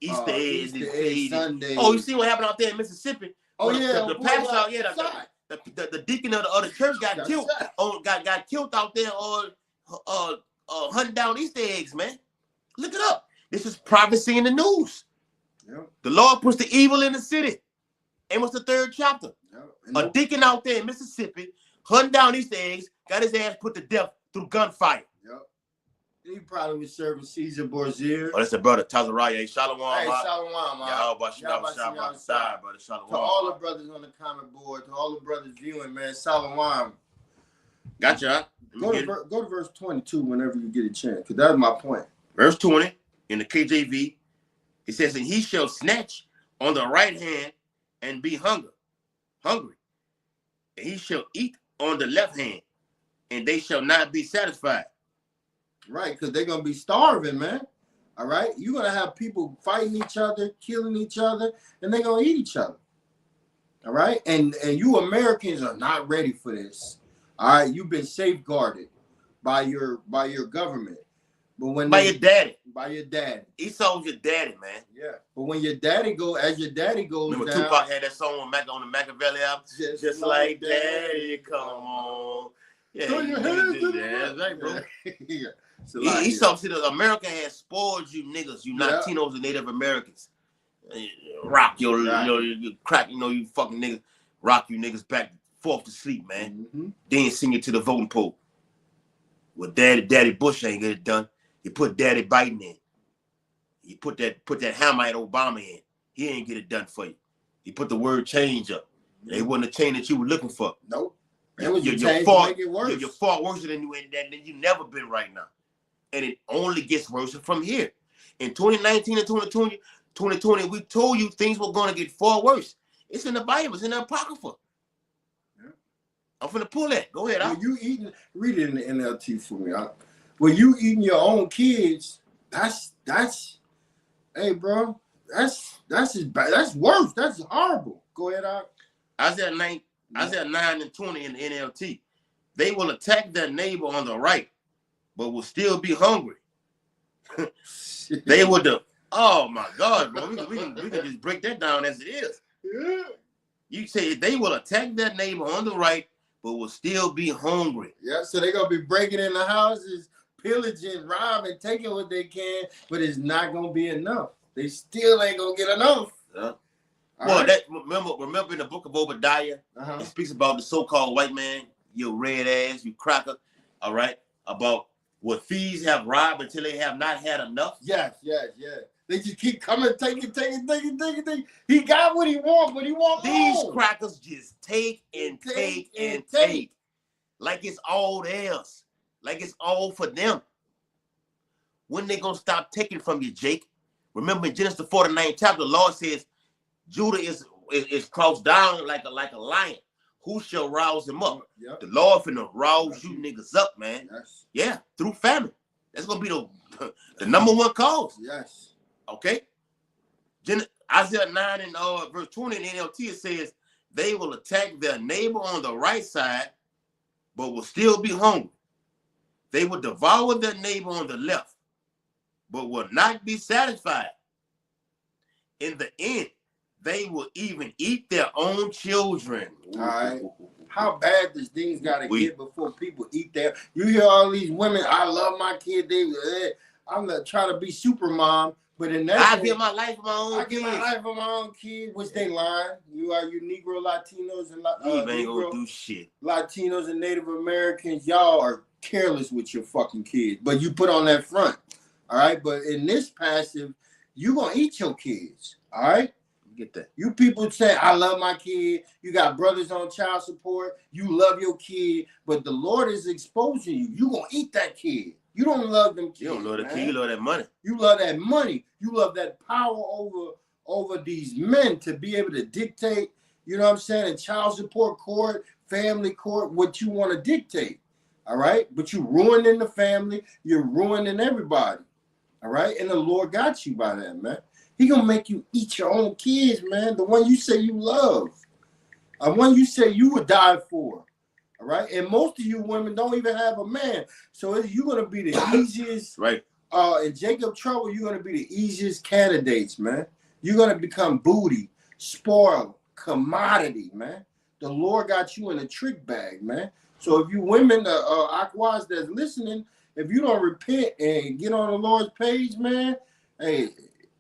Easter egg Sunday. Oh, you see what happened out there in Mississippi? Oh yeah, the pastor out here, the deacon of the other church got killed. Got killed out there hunting down Easter eggs, man. Look it up. This is prophecy in the news. Yep. The Lord puts the evil in the city. Amos the 3rd chapter. Yep. A deacon out there in Mississippi hunting down Easter eggs, got his ass put to death through gunfire. Yep. He probably was serving Caesar Borgia. Oh, that's the brother Tazariah. Shalom. Hey, shalom, man. Brother. Shalom. To all the brothers on the comment board, to all the brothers viewing, man, shalom. Gotcha. Go to verse 22 whenever you get a chance, because that's my point. Verse 20 in the KJV, it says, and he shall snatch on the right hand and be hungry. And he shall eat on the left hand, and they shall not be satisfied. Right, because they're gonna be starving, man. All right, you're gonna have people fighting each other, killing each other, and they're gonna eat each other. All right, and you Americans are not ready for this. All right, you've been safeguarded by your government, but when your daddy, Esau was your daddy, man. Yeah, but when your daddy goes remember down, Tupac had that song on the Machiavelli album, just like Daddy, come on. Yeah, that's right, bro. Yeah. Esau said America has spoiled you niggas, you Latinos and Native Americans. Rock you crack, you fucking niggas, rock you niggas back forth to sleep, man. Mm-hmm. Then sing it to the voting poll. Well, Daddy Bush ain't get it done. He put Daddy Biden in. He put that Hamite Obama in. He ain't get it done for you. He put the word change up. Mm-hmm. It wasn't the change that you were looking for. Nope. You're far worse than you never been right now. And it only gets worse from here. In 2019 and 2020, we told you things were going to get far worse. It's in the Bible. It's in the Apocrypha. Yeah. I'm finna pull that. Go ahead. Read it in the NLT for me. When you eating your own kids, that's hey, bro, that's worse. That's horrible. Go ahead, Isaiah 9 and 20 in the NLT. They will attack their neighbor on the right, but will still be hungry. They would oh my God, bro. We can just break that down as it is. Yeah. You say they will attack their neighbor on the right, but will still be hungry. Yeah, so they're gonna be breaking in the houses, pillaging, robbing, taking what they can, but it's not gonna be enough. They still ain't gonna get enough. Yeah. Well, right. Remember in the book of Obadiah, it speaks about the so-called white man, you red ass, you cracker, all right, about what thieves have robbed until they have not had enough. Yes. They just keep coming, taking. He got what he wants, but he wants these more. Crackers just take and take. Like it's all theirs. Like it's all for them. When they gonna stop taking from you, Jake? Remember in Genesis 49th chapter, the Lord says, Judah is crouched down like a lion. Who shall rouse him up? Yep. The Lord finna rouse you niggas up, man. Yes. Yeah, through famine. That's gonna be the number one cause. Yes. Okay. Isaiah 9 and verse 20 in NLT, it says, they will attack their neighbor on the right side, but will still be hungry. They will devour their neighbor on the left, but will not be satisfied. In the end, they will even eat their own children. All right. How bad does things gotta get before people eat their? You hear all these women, I love my kid. I'm not trying to be super mom, but in that I give my life for my own kids. I give my life for my own kids, which they lying. You Negro, Latinos, and ain't gonna do shit. Latinos and Native Americans, y'all are careless with your fucking kids, but you put on that front. All right, but in this passive, you gonna eat your kids. All right. Get that. You people say, I love my kid. You got brothers on child support. You love your kid, but the Lord is exposing you. You gonna eat that kid. You don't love them kids. You don't love the kid. You love that money. You love that money. You love that power over these men to be able to dictate. You know what I'm saying? In child support court, family court, what you want to dictate. All right, but you ruining the family. You're ruining everybody. All right, and the Lord got you by that, man. He gonna make you eat your own kids, man. The one you say you love, the one you say you would die for. All right, and most of you women don't even have a man, so you're gonna be the easiest. Right. In Jacob trouble, you're gonna be the easiest candidates, man. You're gonna become booty, spoil, commodity, man. The Lord got you in a trick bag, man. So if you women, Aquas that's listening, if you don't repent and get on the Lord's page, man, hey.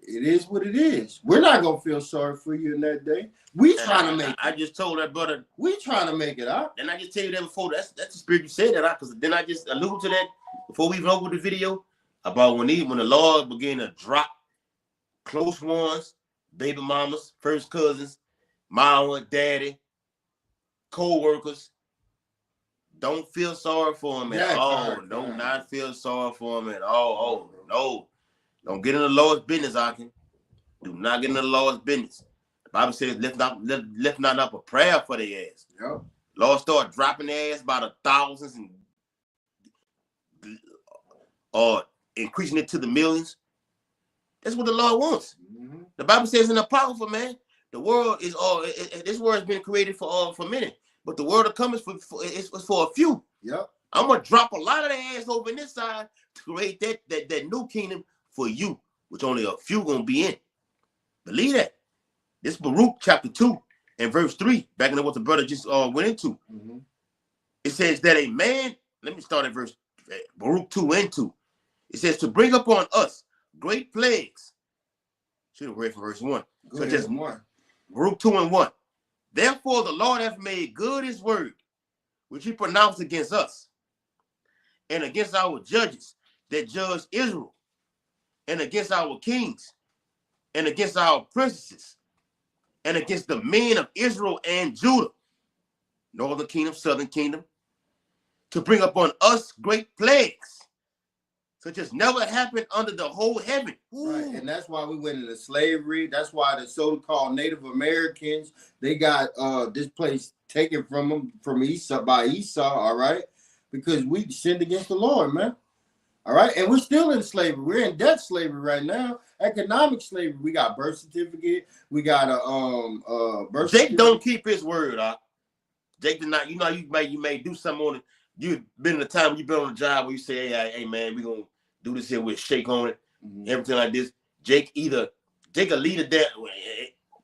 It is what it is. We're not gonna feel sorry for you in that day. We trying to make it. I just told that brother. We trying to make it out. And I just tell you that before. That's the spirit you said that out. Because then I just alluded to that before we even opened the video about when the Lord began to drop close ones, baby mamas, first cousins, mama, daddy, co-workers. Don't feel sorry for them at all. Do not feel sorry for them at all. Oh, no. Don't get in the Lord's business, Akin. Do not get in the Lord's business. The Bible says, lift not up a prayer for their ass. Yep. Lord start dropping their ass by the thousands and or increasing it to the millions. That's what the Lord wants. Mm-hmm. The Bible says in the powerful, man, the world is all. This world has been created for many, but the world of coming is for a few. Yep. I'm gonna drop a lot of their ass over in this side to create that new kingdom for you, which only a few gonna be in. Believe that. This Baruch chapter 2 and verse 3, back into what the brother just went into. Mm-hmm. It says that a man, let me start at verse Baruch 2 and 2. It says to bring upon us great plagues. Should have read from verse 1. Such as Baruch 2 and 1. Therefore the Lord hath made good his word, which he pronounced against us, and against our judges that judge Israel, and against our kings, and against our princesses, and against the men of Israel and Judah, northern kingdom, southern kingdom, to bring upon us great plagues, such as never happened under the whole heaven. Right, and that's why we went into slavery. That's why the so-called Native Americans, they got this place taken from them from Esau by Esau. All right, because we sinned against the Lord, man. All right, and we're still in slavery. We're in debt slavery right now. Economic slavery. We got birth certificate. We got a birth certificate. Jake don't keep his word, Jake did not. You know, you may do something on it. You've been in the time you've been on a job where you say, hey man, we're gonna do this here with shake on it, everything like this. Jake a leader that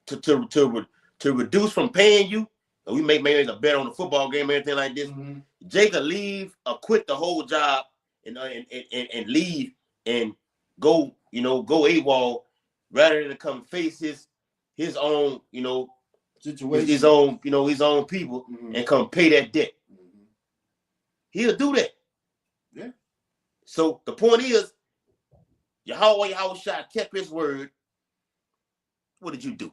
to reduce from paying you. And we make maybe a bet on the football game, everything like this. Mm-hmm. Jake will leave or quit the whole job and leave and go AWOL rather than come face his own, situation, his own people, and come pay that debt. Mm-hmm. He'll do that. Yeah. So the point is, Yahweh kept his word. What did you do?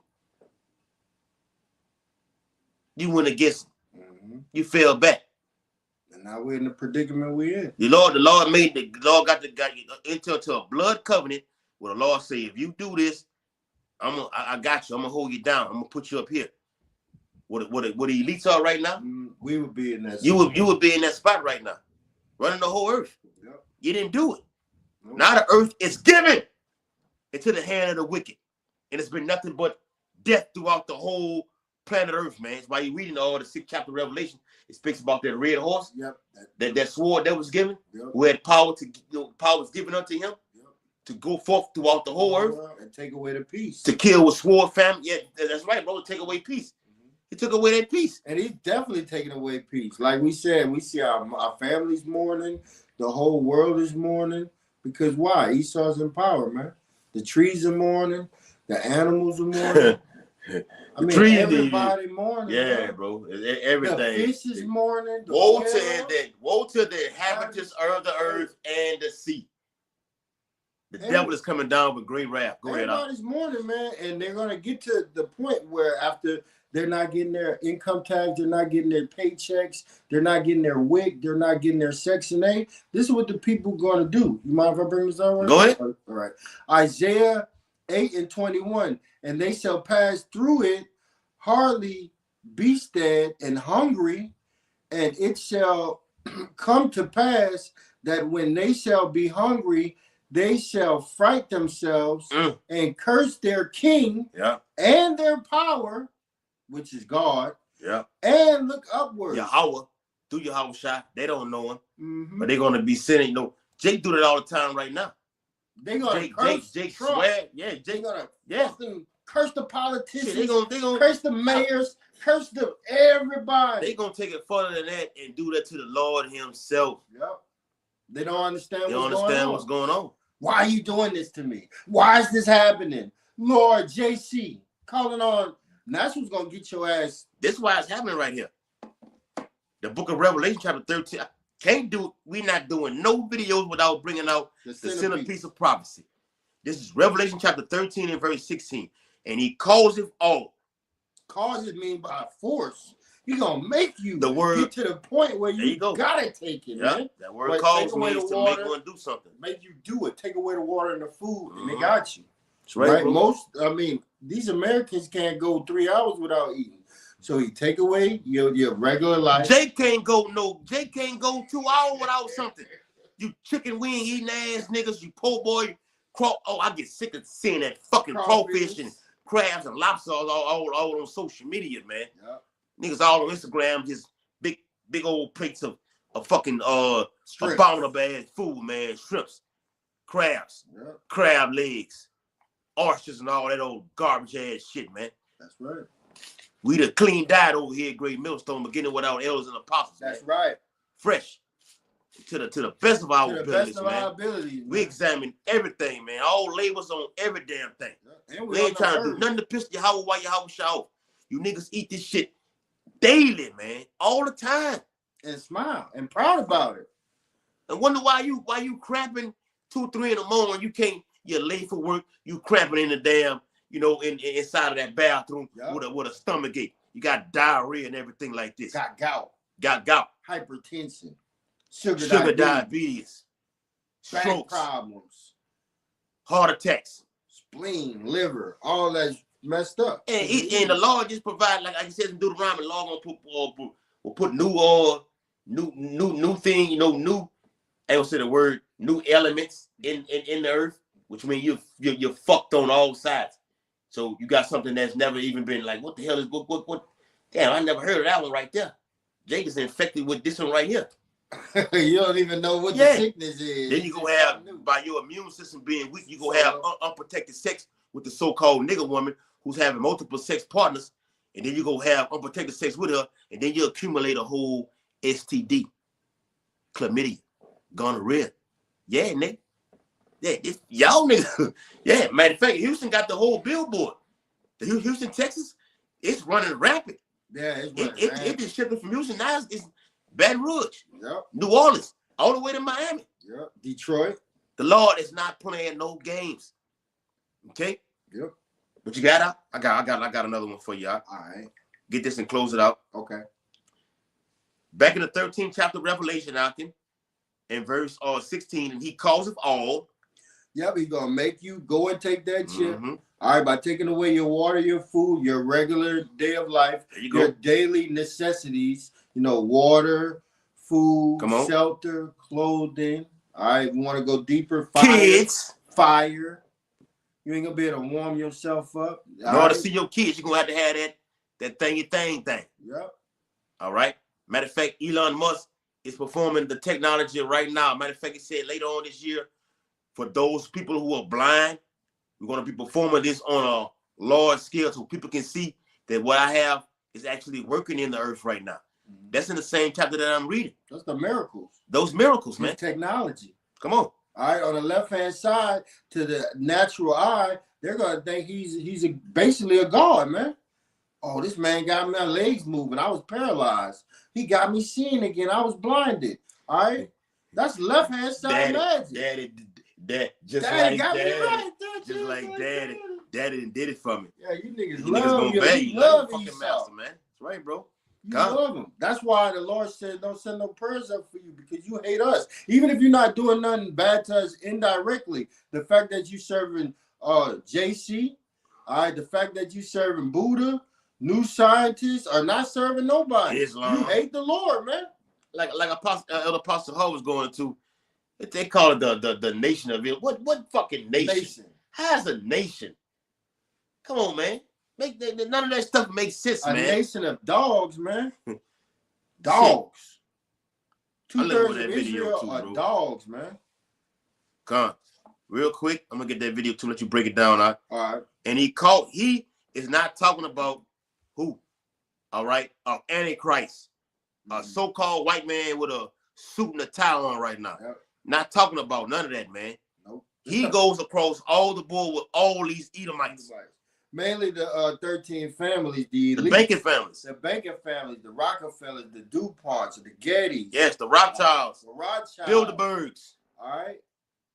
You went against him. Mm-hmm. You fell back. Now we're in the predicament we're in. The Lord got into a blood covenant where the Lord say, if you do this, I got you. I'm gonna hold you down. I'm gonna put you up here. What the elites are right now? We would be in that. You would be in that spot right now, running the whole earth. Yep. You didn't do it. Nope. Now the earth is given into the hand of the wicked, and it's been nothing but death throughout the whole planet Earth, man. It's why you're reading all the 6th chapter of Revelation. It speaks about that red horse, that sword that was given, who had power power was given unto him to go forth throughout the whole earth and take away the peace, to kill with sword, famine. Yeah, that's right, bro. Take away peace. He took away that peace. And he's definitely taking away peace. Like we said, we see our families mourning. The whole world is mourning. Because why? Esau's in power, man. The trees are mourning. The animals are mourning. I mean, trees, everybody mourning. Yeah, bro. Everything. The fish is mourning. Woe to the inhabitants of the earth and the sea. The devil is coming down with great wrath. Everybody's mourning, man. And they're going to get to the point where after they're not getting their income tax, they're not getting their paychecks, they're not getting their WIC, they're not getting their Section 8. This is what the people are going to do. You mind if I bring this over? Go ahead. All right. Isaiah 8:21. And they shall pass through it, hardly be stead and hungry, and it shall come to pass that when they shall be hungry, they shall fright themselves and curse their king and their power, which is God, and look upwards. Yahweh, through Yahweh shot. They don't know him, but they're gonna be sinning. You know, Jake do that all the time right now. They gonna curse Jake Trump. swear, Jake gonna curse the politicians. Shit, they gonna curse the mayors, curse everybody. They gonna take it further than that and do that to the Lord Himself. Yep. They don't understand. What's going on. Why are you doing this to me? Why is this happening? Lord JC calling on. And that's what's gonna get your ass. This is why it's happening right here. The book of Revelation, chapter 13. We're not doing no videos without bringing out the centerpiece of prophecy. This is Revelation chapter 13 and verse 16. And he calls it all. Cause it mean by force. He's gonna make you the word get to the point where you gotta take it, man. That word calls means to make one do something. Make you do it. Take away the water and the food, and they got you. That's right? These Americans can't go 3 hours without eating. So he take away your regular life. Jake can't go 2 hours without something. You chicken wing eating ass niggas, you po' boy. I get sick of seeing that fucking crawfish and crabs and lobsters all on social media, man. Yep. Niggas all on Instagram, just big old plates of fucking abominable ass food, man. Shrimps, crabs, crab legs, oysters, and all that old garbage ass shit, man. That's right. We the clean diet over here at Great Millstone, beginning with our elders and apostles. That's right. Fresh. To the best of our abilities, man. We examine everything, man. All labels on every damn thing. Yeah. We ain't trying to do nothing to piss Yahweh while Yahweh shout. You niggas eat this shit daily, man. All the time. And smile and proud about it. And wonder why you crapping 2, 3 in the morning. You're late for work. You crapping in the damn, inside of that bathroom with a stomach ache. You got diarrhea and everything like this. Got gout. Hypertension. Sugar diabetes. Strokes. Problems. Heart attacks. Spleen, liver, all that's messed up. And the Lord just provide, like I said in Deuteronomy, the Lord will put new thing, new, I don't say the word, new elements in the earth, which means you're fucked on all sides. So you got something that's never even been like, what the hell is what? Damn, I never heard of that one right there. Jake is infected with this one right here. You don't even know what the sickness is. Then you go have, by your immune system being weak, you go have unprotected sex with the so-called nigga woman who's having multiple sex partners, and then you go have unprotected sex with her, and then you accumulate a whole STD, chlamydia, gonorrhea. Yeah, nigga. Yeah, y'all nigga. Yeah, matter of fact, Houston got the whole billboard. The Houston, Texas, it's running rapid. Yeah, it just shifted from Houston. Now it's Baton Rouge, New Orleans, all the way to Miami, Detroit. The Lord is not playing no games. Okay. Yep. But you got I got another one for you. All right. Get this and close it out. Okay. Back in the 13th chapter of Revelation, in verse 16, and he calls it all. Yep, he's gonna make you go and take that chip. All right, by taking away your water, your food, your regular day of life, your daily necessities, water, food, shelter, clothing. All right, we want to go deeper. Fire. You ain't gonna be able to warm yourself up. In order to see your kids, you're gonna have to have that thingy thing. Yep. All right. Matter of fact, Elon Musk is performing the technology right now. Matter of fact, he said later on this year, for those people who are blind, we're gonna be performing this on a large scale so people can see that what I have is actually working in the earth right now. That's in the same chapter that I'm reading. That's the miracles. Those miracles, man. Technology. Come on. All right, on the left-hand side, to the natural eye, they're gonna think he's basically a god, man. Oh, this man got my legs moving. I was paralyzed. He got me seeing again. I was blinded. All right, that's left-hand side magic. Daddy got me right. Just like Daddy did it for me. Yeah, you niggas You love niggas gonna you. beg You you. love Fucking Esau. master, man. That's right, bro. You love him. That's why the Lord said, don't send no prayers up for you because you hate us. Even if you're not doing nothing bad to us indirectly, the fact that you serving JC, all right, the fact that you serving Buddha, new scientists are not serving nobody. Islam. You hate the Lord, man. Like Elder Apostle Hall was going to, they call it the nation of it. What fucking nation? How's a nation? Come on, man. None of that stuff makes sense, man. A nation of dogs, man. Dogs. 2/3 of Israel are dogs, man. Come on. Real quick, I'm gonna get that video to let you break it down. All right. And he is not talking about who, all right, Antichrist, a so-called white man with a suit and a tie on right now. Yep. Not talking about none of that, man. Nope. He goes across all the board with all these Edomites. Mainly the 13 families, the Bacon families. The Bacon families, the Rockefellers, the DuPonts, the Gettys. Yes, the Rothschilds. The Rothschilds. Bilderbergs. All right.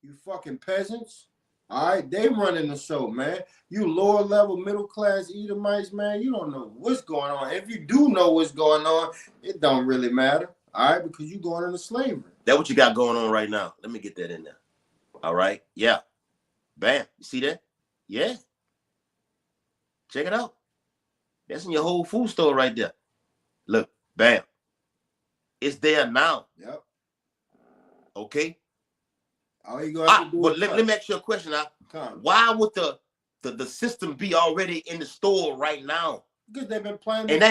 You fucking peasants. All right. They running the show, man. You lower level, middle class Edomites, man. You don't know what's going on. If you do know what's going on, it don't really matter. All right. Because you going into slavery. That's what you got going on right now. Let me get that in there. All right. Yeah. Bam. You see that? Yeah. Check it out. That's in your whole food store right there. Look, bam. It's there now. Yep. Okay. All you gonna have to do but let me ask you a question. Why would the system be already in the store right now? Because they've been playing. And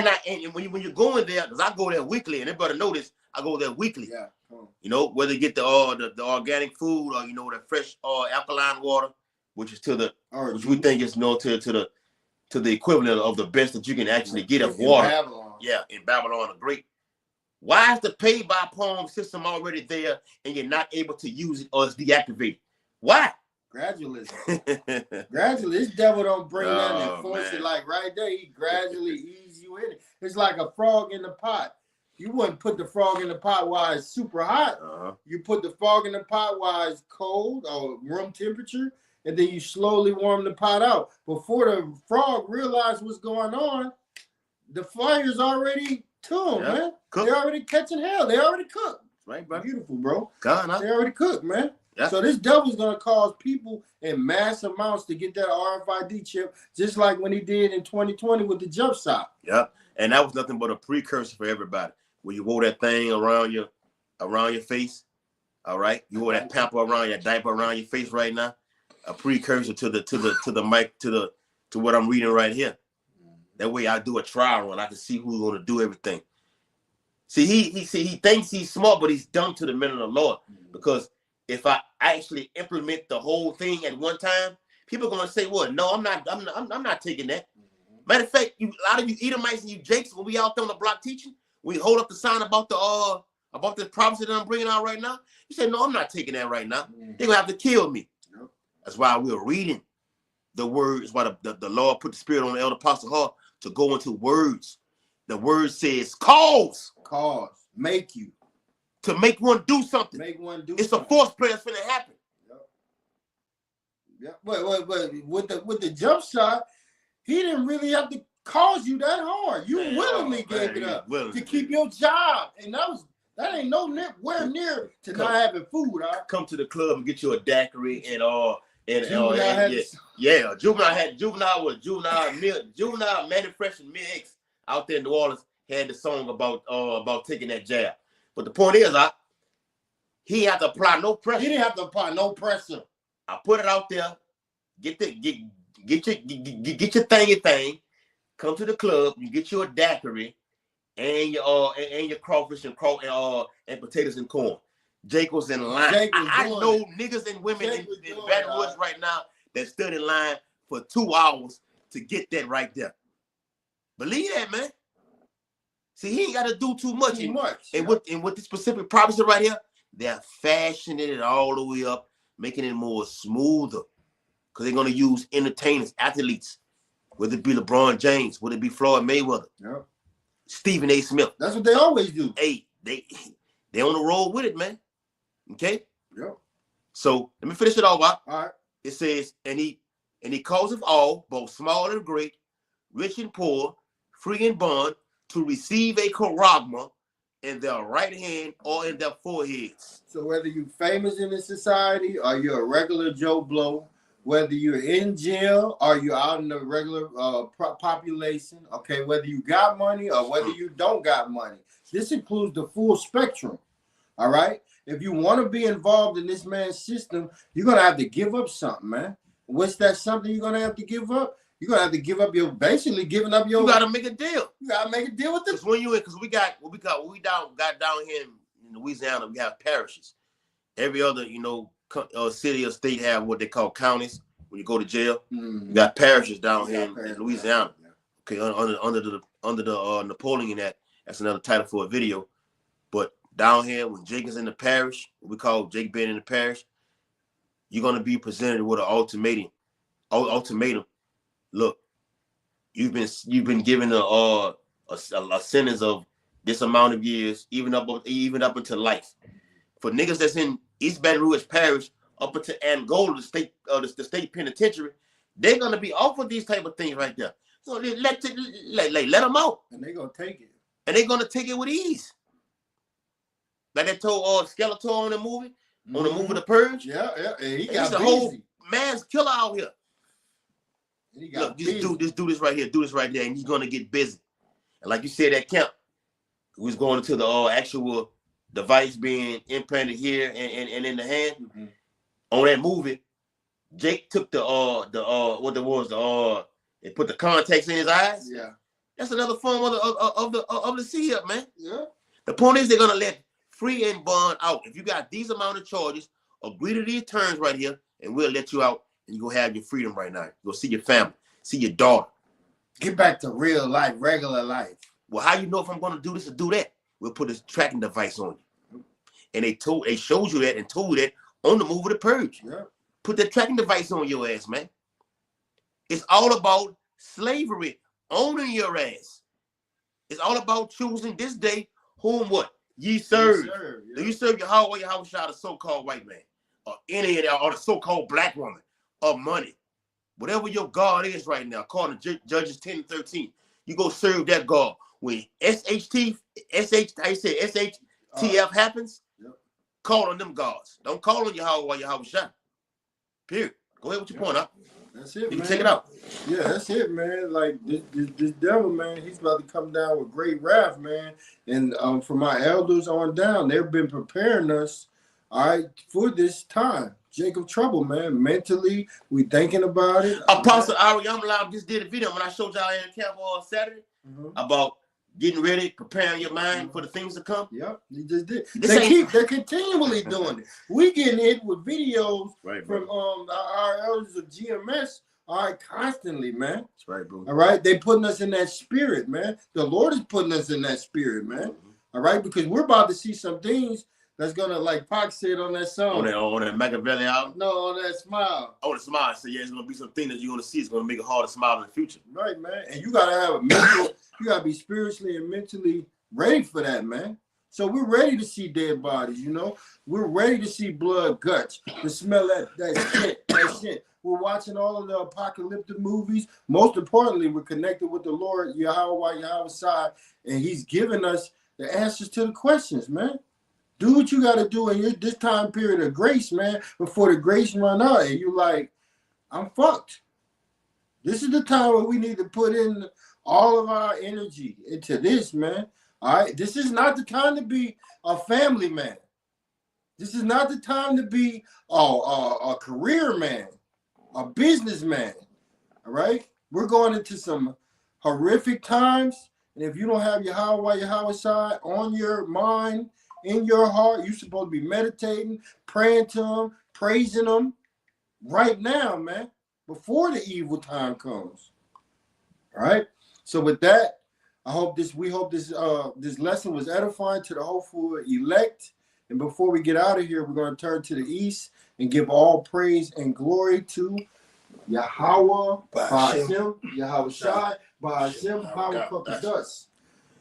when you're going there, because I go there weekly, and everybody notice I go there weekly. Yeah. You know, whether you get the organic food or the fresh alkaline water, which is which we think is to the equivalent of the best that you can actually get of water. Babylon. Yeah, in Babylon, the Great. Why is the pay by palm system already there and you're not able to use it or it's deactivated? Why? Gradualism. Gradually, this devil don't bring nothing and force it like right there. He gradually ease you in it. It's like a frog in the pot. You wouldn't put the frog in the pot while it's super hot. You put the frog in the pot while it's cold or room temperature. And then you slowly warm the pot out. Before the frog realized what's going on, the fire's already to them, man. Cooked. They're already catching hell. They already cooked. Right, bro. Beautiful, bro. They Gone, already cooked, man. Yeah. So this devil's going to cause people in mass amounts to get that RFID chip, just like when he did in 2020 with the jump shot. Yeah. And that was nothing but a precursor for everybody. When you wore that thing around your face, all right? You wore that pamper around your diaper around your face right now. A precursor to the mic to what I'm reading right here. That way I do a trial run. I can see who's gonna do everything. See, he thinks he's smart, but he's dumb to the men of the Lord. Because if I actually implement the whole thing at one time, people are gonna say, "Well, no, I'm not taking that." Matter of fact, a lot of you Edomites and you Jakes, when we out there on the block teaching, we hold up the sign about the prophecy that I'm bringing out right now. You say, "No, I'm not taking that right now." They're gonna have to kill me. That's why we're reading the words. Why the Lord put the Spirit on the Elder Apostle Hall to go into words. The word says, cause, make you. To make one do something. Make one do it's something. A force play that's going to happen. Yep. But with the jump shot, he didn't really have to cause you that hard. You willingly gave it up to keep your job. And that ain't nowhere near to not having food. Come to the club and get you a daiquiri and juvenile manufacturing mix out there in New Orleans had the song about taking that jab. But the point is, he had to apply no pressure. He didn't have to apply no pressure. I put it out there. Get your thing. Come to the club. You get you a daiquiri and your crawfish and potatoes and corn. Jake was in line. I know niggas and women in Baton Rouge right now that stood in line for 2 hours to get that right there. Believe that, man. See, he ain't got to do too much. Too much. And with this specific prophecy right here, they're fashioning it all the way up, making it more smoother. Because they're going to use entertainers, athletes, whether it be LeBron James, whether it be Floyd Mayweather, yep. Stephen A. Smith. That's what they always do. Hey, they on the road with it, man. Okay? Yep. So let me finish it off. All right. It says, and he causeth all, both small and great, rich and poor, free and bond, to receive a charagma in their right hand or in their foreheads. So whether you're famous in this society or you're a regular Joe Blow, whether you're in jail or you're out in the regular population, okay, whether you got money or whether you don't got money, this includes the full spectrum. All right. If you want to be involved in this man's system, you're gonna have to give up something, man. What's that something you're gonna have to give up? You're gonna have to give up your giving up your. You gotta make a deal. You gotta make a deal with this. Because we got down here in Louisiana, we have parishes. Every other city or state have what they call counties. When you go to jail, you got parishes down here in Louisiana. Okay, under the Napoleon Act. That's another title for a video. But down here, when Jake is in the parish, we call Jake being in the parish, you're gonna be presented with an ultimatum. Look, you've been given a sentence of this amount of years, even up until life. For niggas that's in East Baton Rouge Parish up until Angola, the state penitentiary, they're gonna be off of these type of things right there. So let them out, and they're gonna take it, and they're gonna take it with ease. Like they told Skeletor on the movie, The Purge. Yeah, and he got busy. A whole man's killer out here. And he got Look, do this right here, do this right there, and he's gonna get busy. And like you said, at camp, we was going into the actual device being implanted here and in the hand. Mm-hmm. On that movie, Jake took they put the contacts in his eyes. Yeah, that's another form of the see-up, man. Yeah. The point is they're gonna let free and bond out. If you got these amount of charges, agree to these terms right here, and we'll let you out, and you go have your freedom right now. Go see your family, see your daughter. Get back to real life, regular life. Well, how you know if I'm gonna do this or do that? We'll put this tracking device on you. And they showed you that and told you that on the movie The Purge. Yeah. Put that tracking device on your ass, man. It's all about slavery, owning your ass. It's all about choosing this day whom what? Ye serve. Yeah. Do you serve Yahweh, Yahushua, the so-called white man, or any of that, or the so-called black woman, or money? Whatever your God is right now, according to Judges 10:13, you go serve that God. When SHTF happens, call on them gods. Don't call on Yahweh, Yahushua. Period. Go ahead with your point up. That's it, man. Check it out. Yeah, that's it, man. Like this devil, man, he's about to come down with great wrath, man. And from my elders on down, they've been preparing us, all right, for this time. Jacob trouble, man. Mentally, we thinking about it. Apostle Ari Yamala just did a video when I showed y'all in camp on Saturday about getting ready, preparing your mind for the things to come. Yep, he just did. They're continually doing it. We getting hit with videos from our elders of GMS. All right, constantly, man. That's right, bro. All right, they putting us in that spirit, man. The Lord is putting us in that spirit, man. All right, because we're about to see some things that's gonna, like Pac said on that song. On that Machiavelli album? No, on that Smile. Oh, the Smile. So yeah, it's gonna be some things that you're gonna see. It's gonna make it hard to smile in the future. Right, man. And you gotta have a mental, you gotta be spiritually and mentally ready for that, man. So we're ready to see dead bodies, you know. We're ready to see blood, guts, to smell that shit. We're watching all of the apocalyptic movies. Most importantly, we're connected with the Lord, Yahweh, Yahushua, and he's giving us the answers to the questions, man. Do what you got to do in this time period of grace, man, before the grace run out. And you're like, I'm fucked. This is the time where we need to put in all of our energy into this, man. All right? This is not the time to be a family man. This is not the time to be a career man, a businessman. All right? We're going into some horrific times. And if you don't have Yahweh, Yahushua on your mind, in your heart, you're supposed to be meditating, praying to him, praising him right now, man, before the evil time comes. All right. So with that, we hope this lesson was edifying to the hopeful elect. And before we get out of here, we're going to turn to the east and give all praise and glory to Yahweh, Ba'ashem, Yahweh Shai, Ba'ashem, power Kokadas.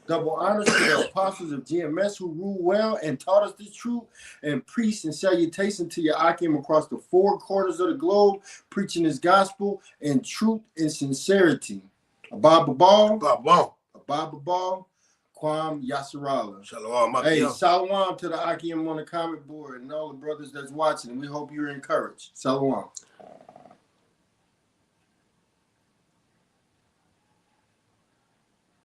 Double honors to the apostles of GMS who ruled well and taught us the truth, and priests and salutation to your Akim across the four corners of the globe, preaching his gospel in truth and sincerity. Abba Babal, Kwam Yasserala. Shalom. Hey, shalom to the Akim on the comment board and all the brothers that's watching. We hope you're encouraged. Shalom.